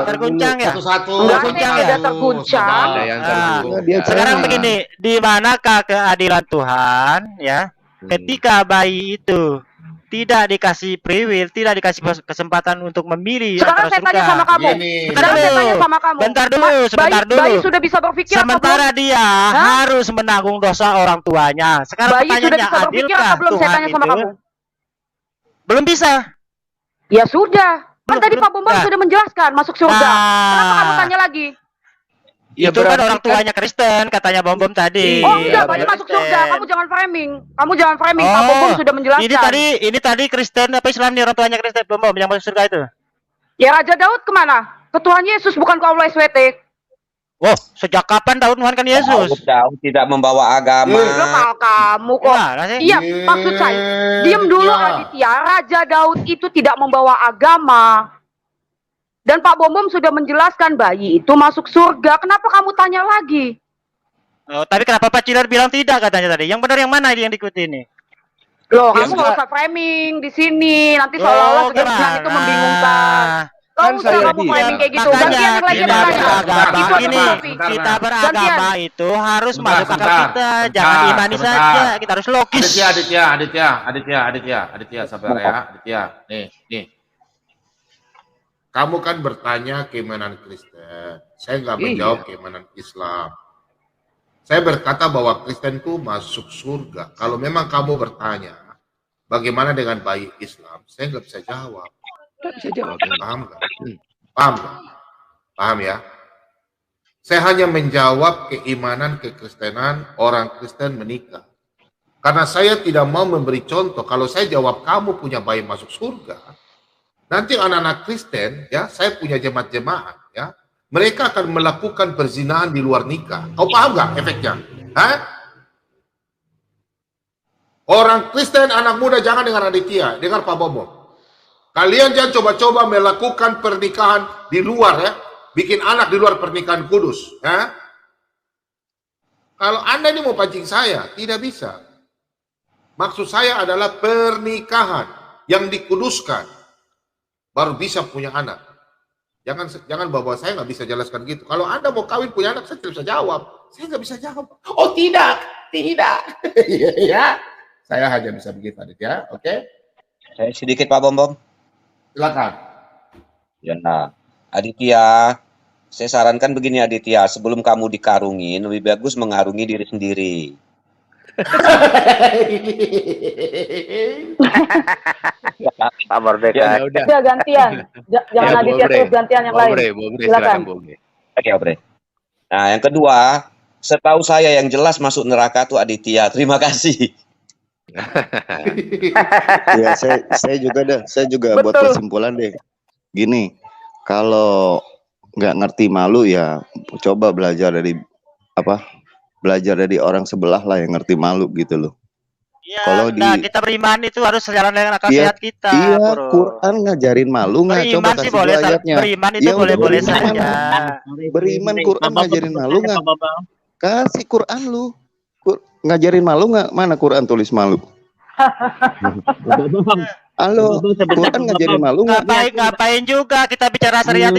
[SPEAKER 4] terguncang ya sekarang begini, di manakah keadilan Tuhan ya ketika bayi itu tidak dikasih free will, tidak dikasih kesempatan untuk memilih
[SPEAKER 9] sekarang saya tanya sama kamu. Sekarang saya tanya sama kamu.
[SPEAKER 4] Sebentar dulu.
[SPEAKER 9] Bayi sudah bisa berpikir
[SPEAKER 4] sementara dia harus menanggung dosa orang tuanya. Sekarang
[SPEAKER 9] bayi sudah bisa berpikir apa belum? Saya tanya sama kamu.
[SPEAKER 4] Belum bisa.
[SPEAKER 9] Ya sudah. Kan tadi Pak Bom sudah menjelaskan masuk surga. Kenapa kamu tanya lagi?
[SPEAKER 4] Ya, itu kan orang tuanya Kristen, katanya Bom tadi.
[SPEAKER 9] Oh enggak, bayi masuk surga. Kamu jangan framing. Pak Bom sudah menjelaskan.
[SPEAKER 4] Ini tadi Kristen apa Islam nih orang tuanya Kristen Bom yang masuk surga itu?
[SPEAKER 9] Ya Raja Daud kemana? Ke Tuhan Yesus bukan ke Allah SWT.
[SPEAKER 4] Oh, sejak kapan Daud Tuhan kan Yesus?
[SPEAKER 7] Daud tidak membawa agama.
[SPEAKER 9] Kamu kok. Iya, maksud saya. Diam dulu Aditya. Raja Daud itu tidak membawa agama. Dan Pak Bom sudah menjelaskan bayi itu masuk surga. Kenapa kamu tanya lagi?
[SPEAKER 4] Oh, tapi kenapa Pak Cilar bilang tidak katanya tadi? Yang benar yang mana yang diikuti ini?
[SPEAKER 9] Loh, kamu nggak usah framing di sini. Nanti seolah-olah sudah bilang itu membingungkan. Kau usah kamu framing kayak gitu. Gantian yang lagi
[SPEAKER 4] beragama ini, kita beragama itu harus masuk akal kita, jangan imani saja, kita harus logis.
[SPEAKER 1] Aditya, sabar ya, Aditya. Nih. Kamu kan bertanya keimanan Kristen. Saya nggak menjawab keimanan Islam. Saya berkata bahwa Kristen itu masuk surga. Kalau memang kamu bertanya, bagaimana dengan bayi Islam? Saya nggak bisa jawab. Paham nggak? Paham ya? Saya hanya menjawab keimanan kekristenan orang Kristen menikah. Karena saya tidak mau memberi contoh. Kalau saya jawab kamu punya bayi masuk surga, nanti anak-anak Kristen, ya, saya punya jemaat-jemaat, ya, mereka akan melakukan perzinahan di luar nikah. Kau paham nggak efeknya? Hah? Orang Kristen, anak muda, jangan dengar Aditya, dengar Pak Bobo. Kalian jangan coba-coba melakukan pernikahan di luar, ya, bikin anak di luar pernikahan kudus. Ya. Kalau Anda ini mau pancing saya, tidak bisa. Maksud saya adalah pernikahan yang dikuduskan, baru bisa punya anak. Jangan bawa saya nggak bisa jelaskan gitu. Kalau Anda mau kawin punya anak, saya tidak bisa jawab. Saya nggak bisa jawab. Oh tidak. Ya, saya hanya bisa begitu, Aditya. Oke?
[SPEAKER 10] Saya sedikit Pak Bom.
[SPEAKER 1] Silakan.
[SPEAKER 10] Ya, Aditya, saya sarankan begini Aditya, sebelum kamu dikarungin, lebih bagus mengarungi diri sendiri.
[SPEAKER 5] Pak Merdeka.
[SPEAKER 9] Ya, udah gantian. Jangan Aditya terus gantian yang lain. Silakan.
[SPEAKER 10] Oke, Obre. Nah, yang kedua, setahu saya yang jelas masuk neraka tuh Aditya. Terima kasih.
[SPEAKER 6] Ya, saya juga buat kesimpulan deh. Gini, kalau nggak ngerti malu ya coba belajar dari orang sebelah lah yang ngerti malu gitu loh.
[SPEAKER 4] Ya, kalau kita beriman itu harus sejalan dengan akal sehat kita.
[SPEAKER 6] Iya, bro. Quran ngajarin malu nggak? Coba kasih
[SPEAKER 4] boleh,
[SPEAKER 6] ayatnya.
[SPEAKER 4] Beriman itu boleh-boleh saja.
[SPEAKER 6] Beriman Quran ngajarin malu nggak? Kasih Quran lu. Ngajarin malu nggak? Mana Quran tulis malu? Halo, Quran ngajarin malu nggak?
[SPEAKER 4] Ngapain juga kita bicara syariat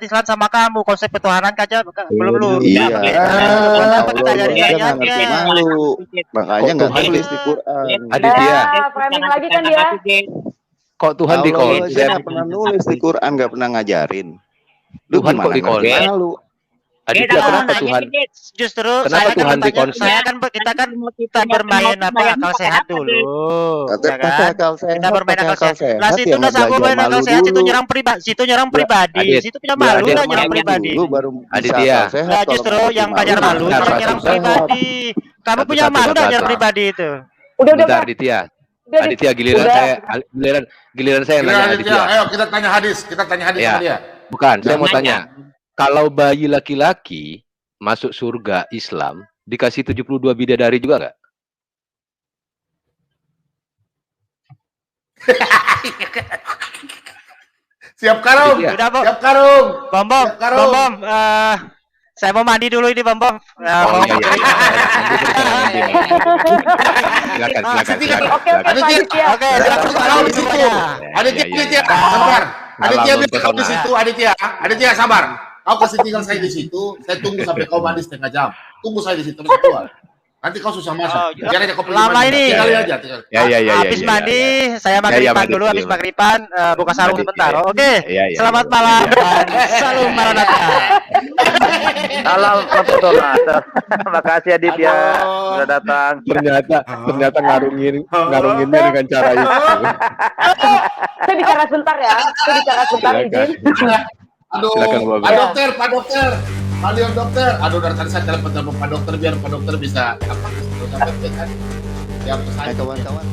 [SPEAKER 4] Islam sama kamu, konsep ketuhanan aja belum lu.
[SPEAKER 6] Iya. Allah ngerti malu, makanya nggak tulis di Quran.
[SPEAKER 8] Aditya.
[SPEAKER 9] Framing lagi kan dia.
[SPEAKER 8] Kok Tuhan di konsep?
[SPEAKER 6] Saya nggak pernah nulis di Quran, nggak pernah ngajarin.
[SPEAKER 8] Tuhan kok di konsep?
[SPEAKER 6] Malu.
[SPEAKER 8] Aditya, kenapa Tuhan?
[SPEAKER 4] Justru
[SPEAKER 8] kenapa Tuhan di konsep?
[SPEAKER 4] Kita bermain akal sehat dulu. Kita bermain akal sehat. Lah situ nggak sanggup bermain akal sehat, situ nyerang pribadi, situ punya malu lah nyerang pribadi.
[SPEAKER 8] Aditya.
[SPEAKER 4] Nah justru yang belajar malu nyerang pribadi. Kamu punya malu nggak nyerang pribadi itu?
[SPEAKER 8] Bentar Aditya. Aditya giliran saya nanya Aditya.
[SPEAKER 1] Ayo kita tanya hadis sama dia.
[SPEAKER 8] Bukan, saya mau tanya. Kalau bayi laki-laki masuk surga Islam dikasih 72 bidadari juga nggak?
[SPEAKER 1] Siap karung. Siap karung.
[SPEAKER 4] Bom. Saya mau mandi dulu ini, Bom.
[SPEAKER 1] Silakan. Oke, Aditya, sabar. Aditya, sabar. Kau kasih tinggal saya di situ, saya tunggu sampai kau mandi setengah jam. Tunggu saya di situ, keluar. Nanti kau susah masuk. Biar aja kau pergi
[SPEAKER 4] lama ini.
[SPEAKER 1] Tinggal aja.
[SPEAKER 4] Habis mandi, saya maghriban dulu. Habis maghriban, buka sarung sebentar. Oke. Selamat malam dan salam Maranatha.
[SPEAKER 5] Salam Rasulullah. Terima kasih Aditya sudah datang.
[SPEAKER 8] Ternyata ngarunginnya dengan cara itu.
[SPEAKER 9] Saya bicara sebentar ya. Izin.
[SPEAKER 1] Aduh, Pak dokter. Aduh, dari tadi saya telepon Pak dokter biar Pak dokter bisa apa? Kawan-kawan.